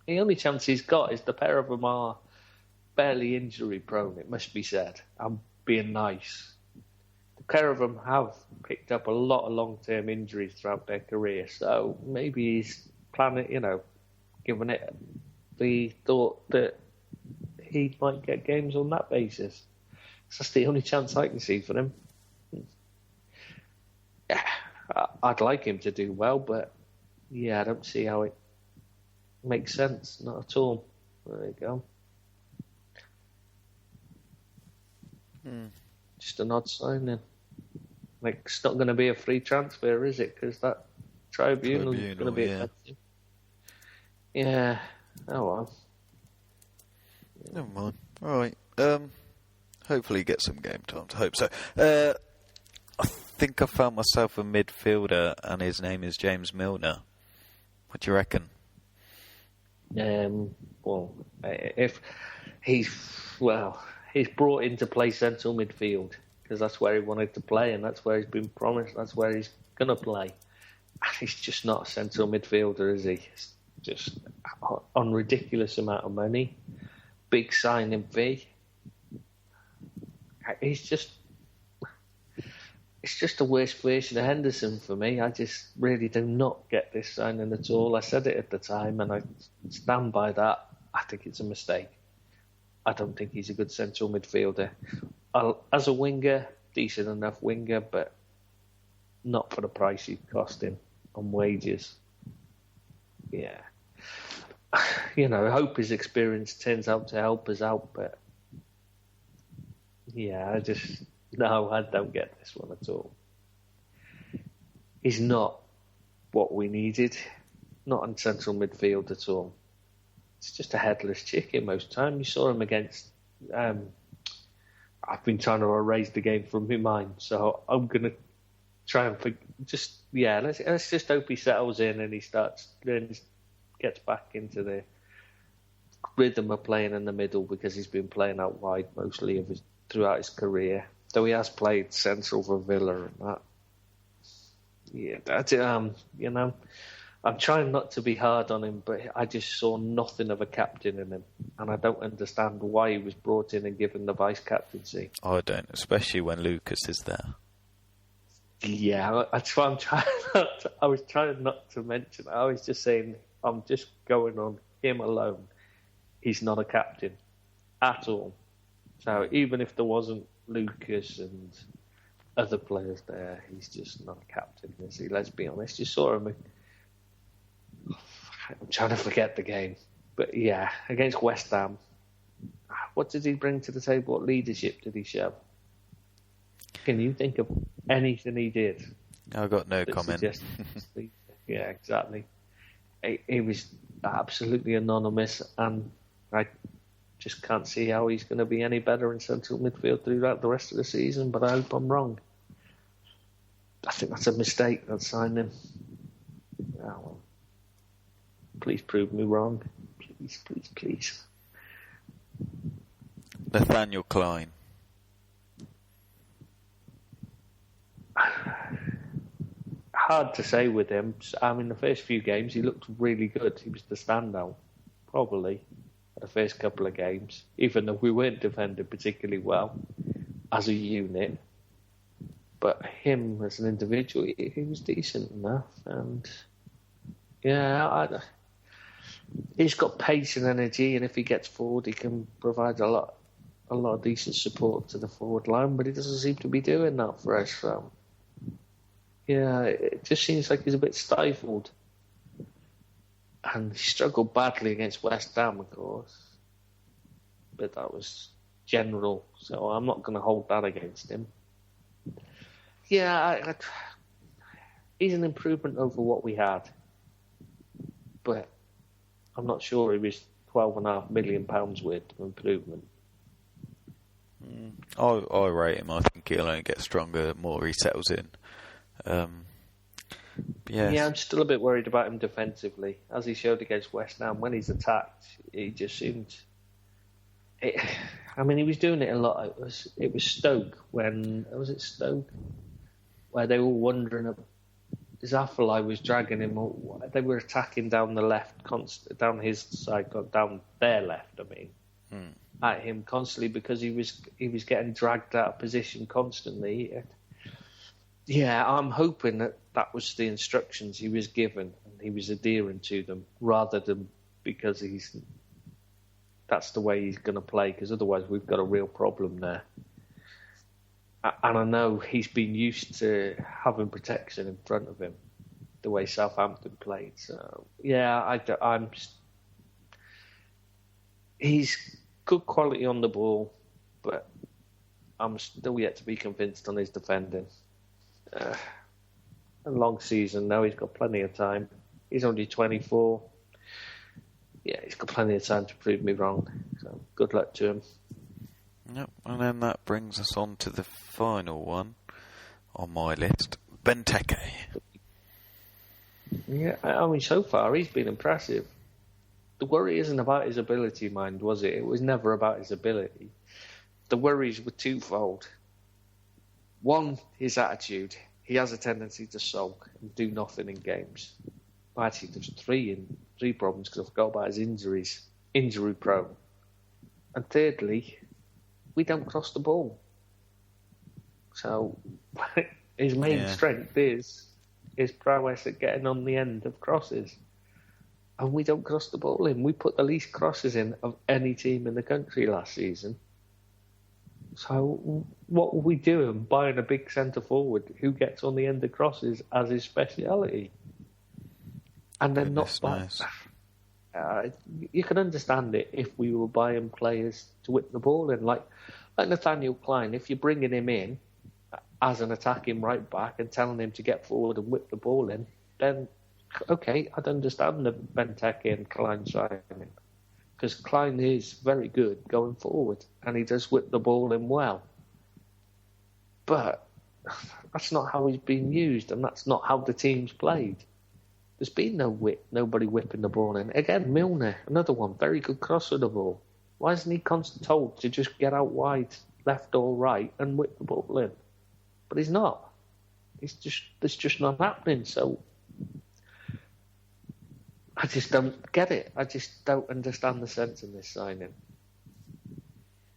the only chance he's got is the pair of them are barely injury prone, it must be said. I'm being nice. The pair of them have picked up a lot of long-term injuries throughout their career, so maybe he's planning, giving it the thought that he might get games on that basis. So that's the only chance I can see for him. Yeah, I'd like him to do well, but I don't see how it makes sense. Not at all. There you go. Just an odd signing. Like, it's not going to be a free transfer, is it? Because that tribunal is going to be expensive. Yeah. Oh well. Never mind. All right. Hopefully, get some game time. I hope so. I think I found myself a midfielder, and his name is James Milner. What do you reckon? Well, if he's brought in to play central midfield because that's where he wanted to play, and that's where he's been promised. That's where he's gonna play. He's just not a central midfielder, is he? He's just on ridiculous amount of money, big signing fee. It's just a worse version of Henderson for me. I just really do not get this signing at all. I said it at the time, and I stand by that. I think it's a mistake. I don't think he's a good central midfielder. As a winger, decent enough winger, but not for the price he's costing on wages. Yeah. I hope his experience turns out to help us out, but I don't get this one at all. He's not what we needed, not in central midfield at all. It's just a headless chicken most time. You saw him against. I've been trying to erase the game from my mind, so I'm gonna try and let's just hope he settles in and he gets back into the rhythm of playing in the middle, because he's been playing out wide mostly throughout his career. Though he has played central for Villa and that. Yeah, that's I'm trying not to be hard on him, but I just saw nothing of a captain in him, and I don't understand why he was brought in and given the vice captaincy. I don't, especially when Lucas is there. Yeah, that's why I'm trying. I was trying not to mention it. I was just saying I'm just going on him alone. He's not a captain at all. So even if there wasn't Lucas and other players there, he's just not a captain, is he? Let's be honest. You saw him. I'm trying to forget the game. But yeah, against West Ham, what did he bring to the table? What leadership did he show? Can you think of anything he did? I got no comment. Yeah, exactly. He was absolutely anonymous, and I just can't see how he's going to be any better in central midfield throughout the rest of the season, but I hope I'm wrong. I think that's a mistake, that signing. Oh, well. Please prove me wrong. Please, please, please. Nathaniel Klein. Hard to say with him. I mean, the first few games he looked really good. He was the standout, probably, the first couple of games, even though we weren't defended particularly well as a unit. But him as an individual, he was decent enough. And he's got pace and energy, and if he gets forward, he can provide a lot of decent support to the forward line. But he doesn't seem to be doing that for us. So it just seems like he's a bit stifled. And he struggled badly against West Ham, of course. But that was general, so I'm not going to hold that against him. Yeah, he's an improvement over what we had. But I'm not sure he was £12.5 million worth of improvement. I rate him. I think he'll only get stronger the more he settles in. Yeah, I'm still a bit worried about him defensively. As he showed against West Ham, when he's attacked, he just seemed... I mean, he was doing it a lot. It was Stoke when... Was it Stoke? Where they were wondering... Zafalai was dragging him. They were attacking down the left, down his side, down their left, at him constantly because he was getting dragged out of position constantly. Yeah, I'm hoping that was the instructions he was given and he was adhering to them rather than because that's the way he's going to play, because otherwise we've got a real problem there. And I know he's been used to having protection in front of him, the way Southampton played. So, yeah, he's good quality on the ball, but I'm still yet to be convinced on his defending. A long season now, he's got plenty of time. He's only 24. Yeah, he's got plenty of time to prove me wrong. So, good luck to him. Yep, and then that brings us on to the final one on my list, Benteke. Yeah, I mean, so far he's been impressive. The worry isn't about his ability, mind, was it? It was never about his ability. The worries were twofold. One, his attitude. He has a tendency to sulk and do nothing in games. Well, actually, there's three problems because I forgot about his injuries. Injury prone. And thirdly, we don't cross the ball. So his main strength is his prowess at getting on the end of crosses. And we don't cross the ball in. We put the least crosses in of any team in the country last season. So what were we doing? Buying a big centre forward who gets on the end of crosses as his speciality? And then Nice. You can understand it if we were buying players to whip the ball in. Like Nathaniel Klein, if you're bringing him in as an attacking right back and telling him to get forward and whip the ball in, then, okay, I'd understand the Benteke and Klein signing. Because Klein is very good going forward and he does whip the ball in well. But that's not how he's been used and that's not how the team's played. There's been nobody whipping the ball in. Again, Milner, another one, very good cross of the ball. Why isn't he constantly told to just get out wide, left or right, and whip the ball in? But he's not. It's just not happening. So I just don't get it. I just don't understand the sense in this signing.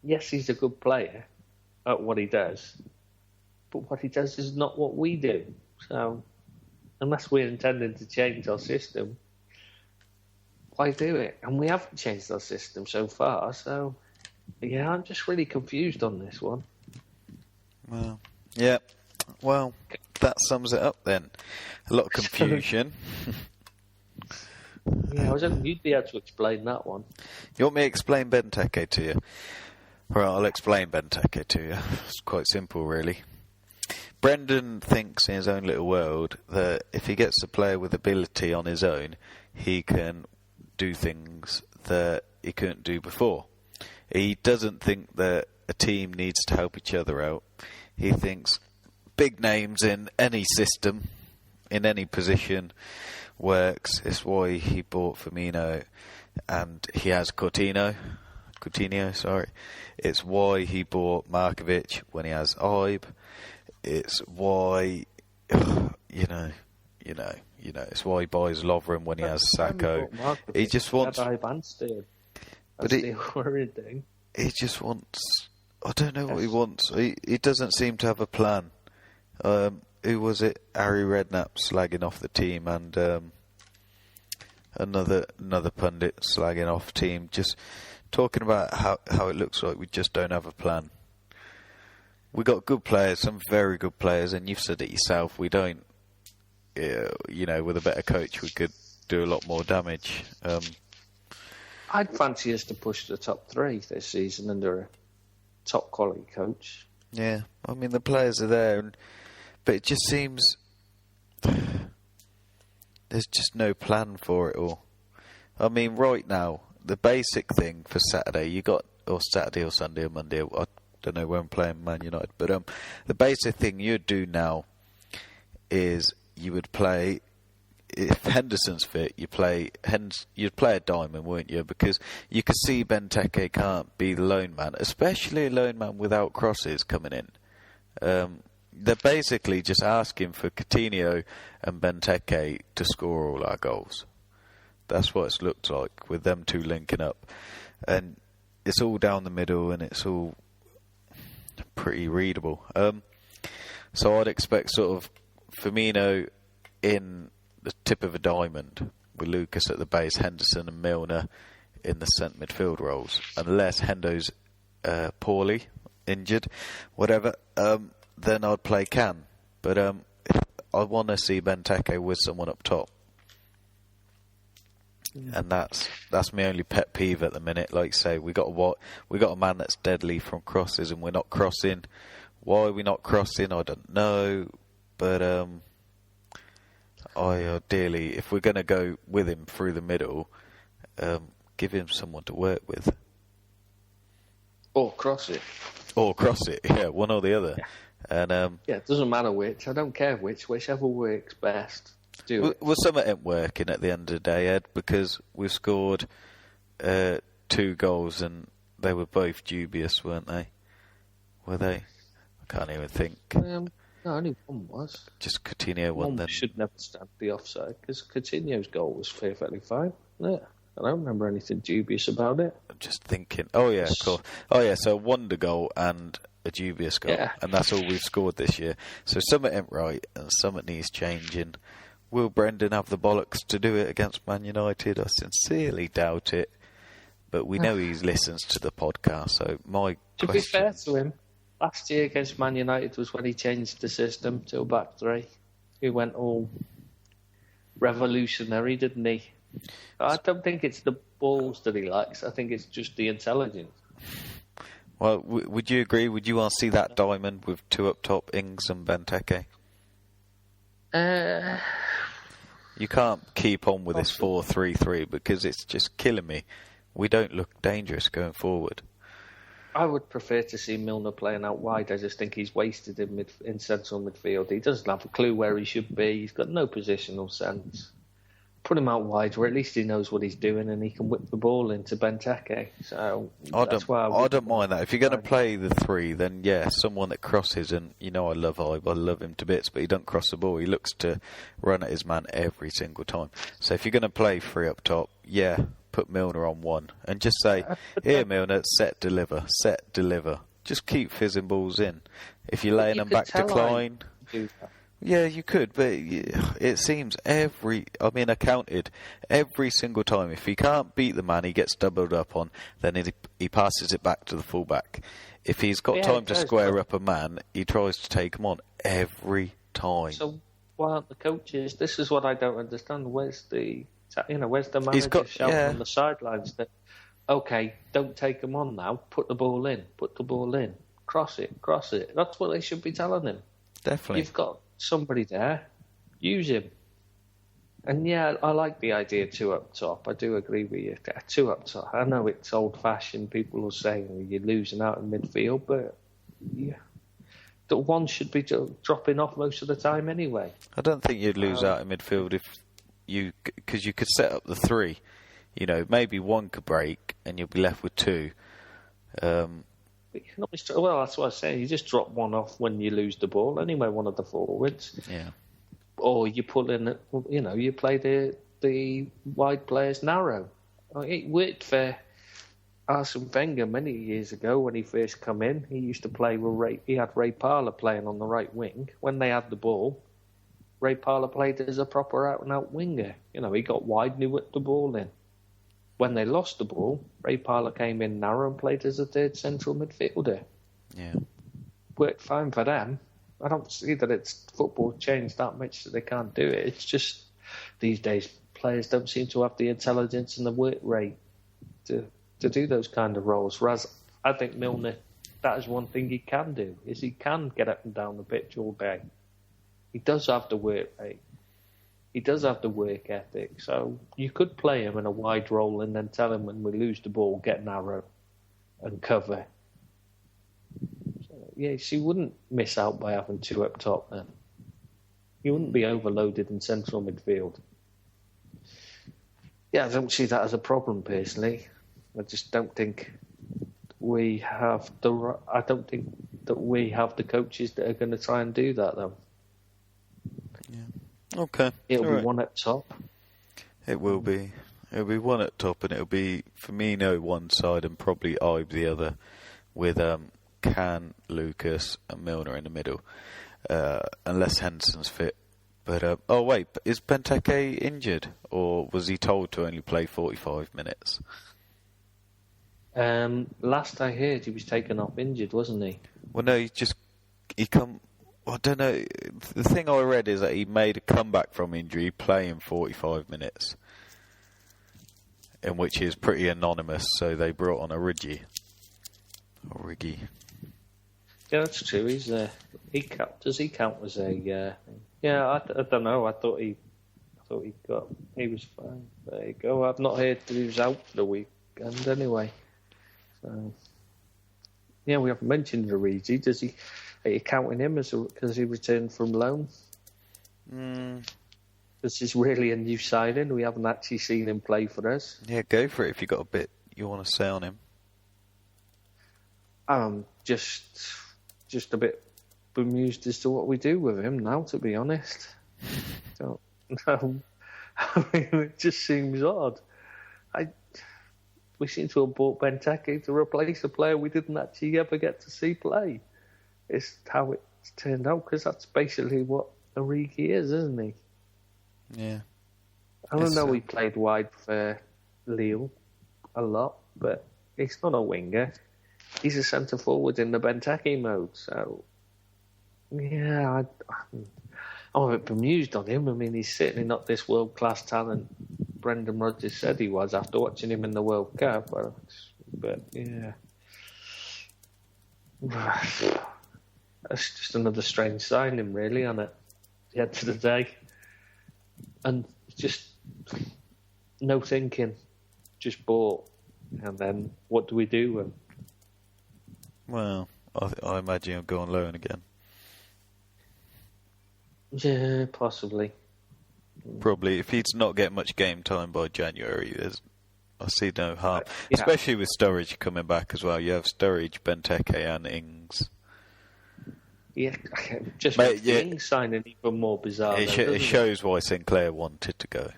Yes, he's a good player at what he does, but what he does is not what we do. So unless we're intending to change our system, why do it? And we haven't changed our system so far. So yeah, I'm just really confused on this one. Well, yeah. Well, that sums it up then. A lot of confusion. Yeah, I was hoping you'd be able to explain that one. You want me to explain Benteke to you? Well, I'll explain Benteke to you. It's quite simple, really. Brendan thinks in his own little world that if he gets a player with ability on his own, he can do things that he couldn't do before. He doesn't think that a team needs to help each other out. He thinks big names in any system, in any position, works. It's why he bought Firmino and he has Coutinho. It's why he bought Markovic when he has Ibe. It's why, it's why he buys Lovren when he has Sacco. He just wants... But the worried thing. He just wants... I don't know what he wants. He doesn't seem to have a plan. Who was it? Harry Redknapp slagging off the team and another pundit slagging off team, just talking about how it looks like we just don't have a plan. We got good players, some very good players, and you've said it yourself. We don't, with a better coach, we could do a lot more damage. I'd fancy us to push the top three this season under a top quality coach. Yeah, I mean the players are there, but it just seems there's just no plan for it all. I mean, right now the basic thing for Saturday, Saturday or Sunday or Monday, don't know when playing Man United. But the basic thing you'd do now is you would play, if Henderson's fit, you'd play a diamond, wouldn't you? Because you could see Benteke can't be the lone man, especially a lone man without crosses coming in. They're basically just asking for Coutinho and Benteke to score all our goals. That's what it's looked like with them two linking up. And it's all down the middle and it's all pretty readable. So I'd expect sort of Firmino in the tip of a diamond with Lucas at the base, Henderson and Milner in the centre midfield roles. Unless Hendo's poorly, injured, whatever, then I'd play Can. But I want to see Benteke with someone up top. And that's my only pet peeve at the minute. Like I say, we got a man that's deadly from crosses, and we're not crossing. Why are we not crossing? I don't know. But I ideally, if we're going to go with him through the middle, give him someone to work with. Or cross it. Yeah, one or the other. Yeah. And it doesn't matter which. I don't care whichever works best. Do it. Well, some ain't working at the end of the day, Ed, because we've scored 2 goals and they were both dubious, weren't they? Were they? I can't even think. No, only one was. Just Coutinho won then. Should never stand the offside because Coutinho's goal was perfectly fine. Yeah, I don't remember anything dubious about it. I'm just thinking. Oh yeah, of course. Oh yeah, so a wonder goal and a dubious goal, and that's all we've scored this year. So something ain't right, and something needs changing. Will Brendan have the bollocks to do it against Man United? I sincerely doubt it, but we know he listens to the podcast. So to be fair to him, last year against Man United was when he changed the system to a back three. He went all revolutionary, didn't he? I don't think it's the balls that he likes. I think it's just the intelligence. Well, would you agree? Would you want to see that diamond with 2 up top, Ings and Benteke? You can't keep on with this 4-3-3 because it's just killing me. We don't look dangerous going forward. I would prefer to see Milner playing out wide. I just think he's wasted in central midfield. He doesn't have a clue where he should be. He's got no positional sense. Put him out wide where at least he knows what he's doing and he can whip the ball into Benteke. So I don't mind that. If you're going to play the 3, then yeah, someone that crosses, and I love Ibe, I love him to bits, but he don't cross the ball. He looks to run at his man every single time. So if you're going to play 3 up top, yeah, put Milner on 1 and just say, here Milner, set, deliver. Just keep fizzing balls in. If you're laying them back to Klein... Yeah, you could, but it seems I counted every single time. If he can't beat the man he gets doubled up on, then he passes it back to the fullback. If he's got time to square up a man, he tries to take him on every time. So why aren't the coaches? This is what I don't understand. Where's the manager shouting on the sidelines that, okay, don't take him on now, put the ball in, cross it. That's what they should be telling him. Definitely. You've got somebody there, use him. And yeah, I like the idea 2 up top. I do agree with you. 2 up top. I know it's old-fashioned. People will say you're losing out in midfield, but yeah, the 1 should be dropping off most of the time anyway. I don't think you'd lose out in midfield because you could set up the 3. Maybe 1 could break and you'll be left with 2. Well, that's what I say. You just drop 1 off when you lose the ball. Anyway, one of the forwards. Yeah. Or you pull in, you play the wide players narrow. It worked for Arsene Wenger many years ago when he first come in. He used to play with he had Ray Parlour playing on the right wing. When they had the ball, Ray Parlour played as a proper out-and-out winger. He got wide and he whipped the ball in. When they lost the ball, Ray Parlour came in narrow and played as a 3rd central midfielder. Yeah. Worked fine for them. I don't see that it's football changed that much that they can't do it. It's just these days players don't seem to have the intelligence and the work rate to do those kind of roles. Whereas I think Milner, that is one thing he can do, is he can get up and down the pitch all day. He does have the work rate. He does have the work ethic, so you could play him in a wide role and then tell him when we lose the ball, get narrow and cover. she wouldn't miss out by having two up top then. You wouldn't be overloaded in central midfield. Yeah, I don't see that as a problem personally. I just don't think we have the. I don't think that we have the coaches that are going to try and do that though. Yeah. Okay. It'll be one up top. It will be. It'll be one at top, and it'll be Firmino one side and probably Ibe the other, with Can, Lucas, and Milner in the middle, unless Henderson's fit. But oh wait, is Benteke injured, or was he told to only play 45 minutes? Last I heard, he was taken off injured, wasn't he? Well, no, he come. I don't know. The thing I read is that he made a comeback from injury, playing 45 minutes. In which he is pretty anonymous, so they brought on Origi. Yeah, that's true. Does he count as a? Yeah, I don't know. I thought he was fine. There you go. I've not heard that he was out for the weekend anyway. So yeah, we haven't mentioned Origi. Are you counting him because he returned from loan? This is really a new signing. We haven't actually seen him play for us. Yeah, go for it if you got a bit you want to say on him. Just a bit bemused as to what we do with him now, to be honest. Don't know. I mean, it just seems odd. We seem to have bought Benteke to replace a player we didn't actually ever get to see play. It's how it's turned out, because that's basically what Origi is, isn't he? Yeah. I don't know, he played wide for Lille a lot, but he's not a winger. He's a centre forward in the Benteke mode, so yeah, I'm a bit bemused on him. I mean, he's certainly not this world class talent Brendan Rodgers said he was after watching him in the World Cup. But yeah, that's just another strange signing, really, isn't it? The end of the day. And just no thinking, just bought, and then what do we do with him? Well, I imagine he'll go on loan again. Yeah, possibly. Probably, if he's not getting much game time by January, I see no harm. Yeah. Especially with Sturridge coming back as well. You have Sturridge, Benteke, and Ings. Yeah, just makes the Ings signing even more bizarre. It shows why Sinclair wanted to go.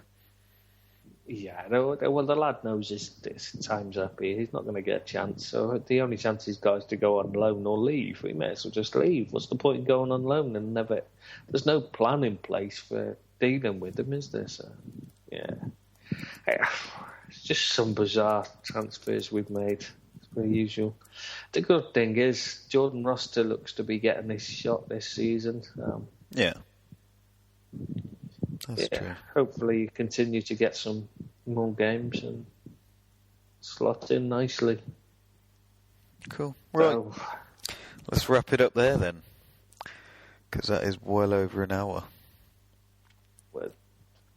Yeah, well, the lad knows his time's up here. He's not going to get a chance. So the only chance he's got is to go on loan or leave. He may as well just leave. What's the point in going on loan and never? There's no plan in place for dealing with him, is there? So, yeah, it's just some bizarre transfers we've made. It's per usual. The good thing is Jordan Ross still looks to be getting his shot this season. Yeah. That's true. Hopefully you continue to get some more games and slot in nicely. Cool. Right. Let's wrap it up there then, because that is well over an hour. Well,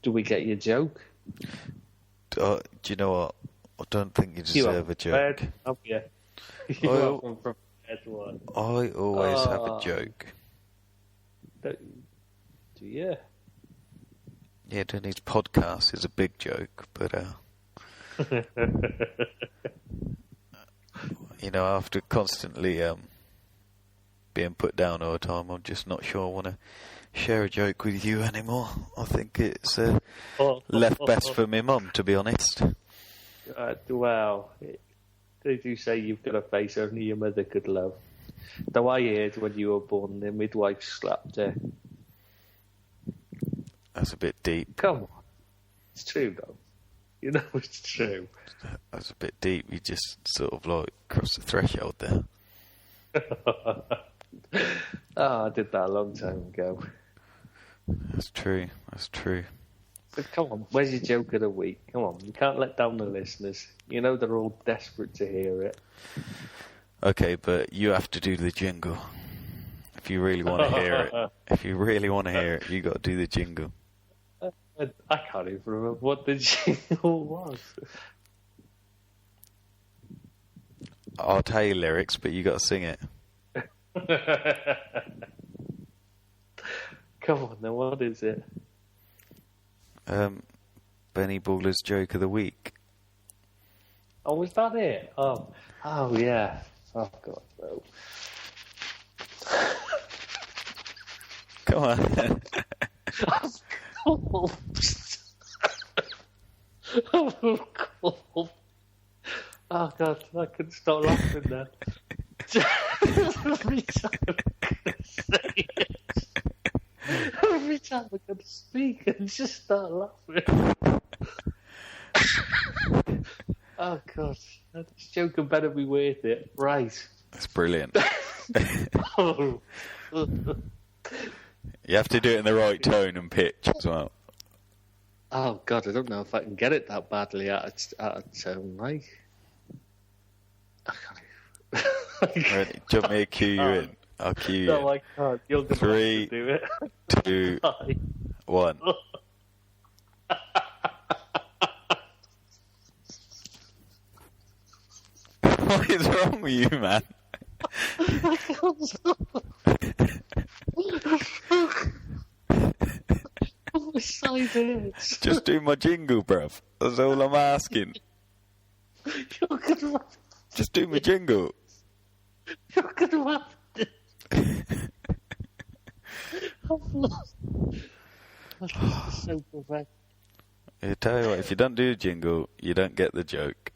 do we get your joke? Do you know what? I don't think you deserve a joke. Have you? I always have a joke. Do you? Yeah, doing these podcasts is a big joke, but after constantly being put down all the time, I'm just not sure I want to share a joke with you anymore. I think it's left best for my mum, to be honest. Well, they do say you've got a face only your mother could love. Though I heard when you were born, the midwife slapped her. That's a bit deep. Come on. It's true, though. You know it's true. That's a bit deep. You just sort of like crossed the threshold there. I did that a long time ago. That's true. So come on, where's your joke of the week? Come on, you can't let down the listeners. You know they're all desperate to hear it. Okay, but you have to do the jingle. If you really want to hear it, you got to do the jingle. I can't even remember what the jingle was. I'll tell you lyrics, but you got to sing it. Come on, then, what is it? Benny Baller's joke of the week. Oh, was that it? Oh yeah. Oh, God, no. Come on. Oh, God, I couldn't stop laughing then. Every time I'm going to say it. Every time I'm going to speak, I just start laughing. Oh, God. This joke had better be worth it. Right. That's brilliant. Oh. You have to do it in the right tone and pitch as well. Oh, God, I don't know if I can get it that badly out of tone, like. I can't. Ready? Do you want me to cue you in? I'll cue you in. No, I can't. You're going to have to do it. 3, 2, 1. What is wrong with you, man? My side hurts. Just do my jingle, bruv. That's all I'm asking. You're going to have Just do my jingle. You're going to have to. I've lost. That's so perfect. I tell you what, if you don't do a jingle, you don't get the joke.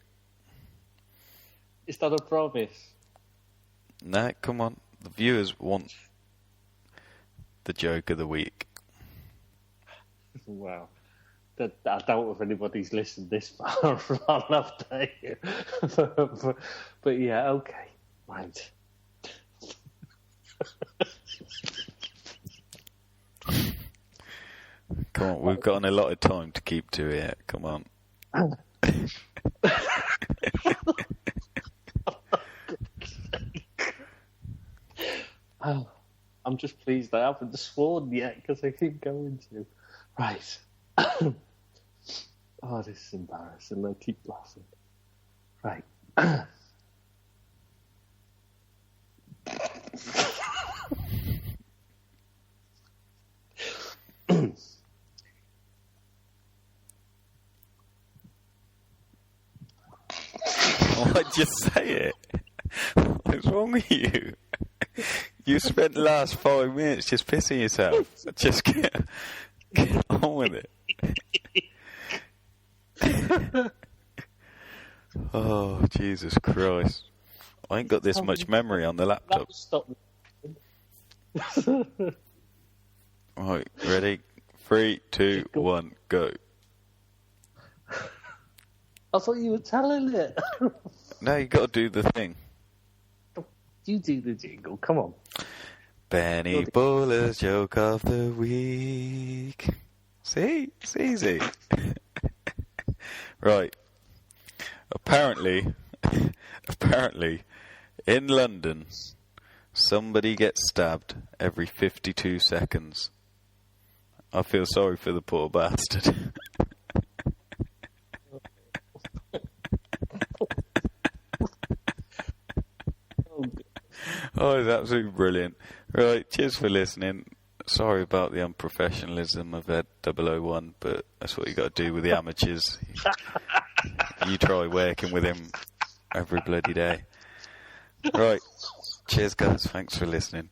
Is that a promise? No, come on. The viewers want the joke of the week. Wow. I doubt if anybody's listened this far on enough day. But yeah, okay. Right. Come on, we've got a lot of time to keep to it. Come on. Oh, I'm just pleased I haven't sworn yet because I keep going to. Right. Oh, this is embarrassing. I keep laughing. Right. Why'd you say it? What's wrong with you? You spent the last 5 minutes just pissing yourself. Just get on with it. Oh, Jesus Christ. I ain't got this much memory on the laptop. Stop. Right, ready? 3, 2, 1, go. I thought you were telling it. No, you got to do the thing. You do the jingle. Come on. Benny Baller's joke of the week. See? It's easy. Right. Apparently, in London, somebody gets stabbed every 52 seconds. I feel sorry for the poor bastard. Oh, it's absolutely brilliant. Right, cheers for listening. Sorry about the unprofessionalism of Ed 001, but that's what you got to do with the amateurs. You try working with him every bloody day. Right, cheers guys, thanks for listening.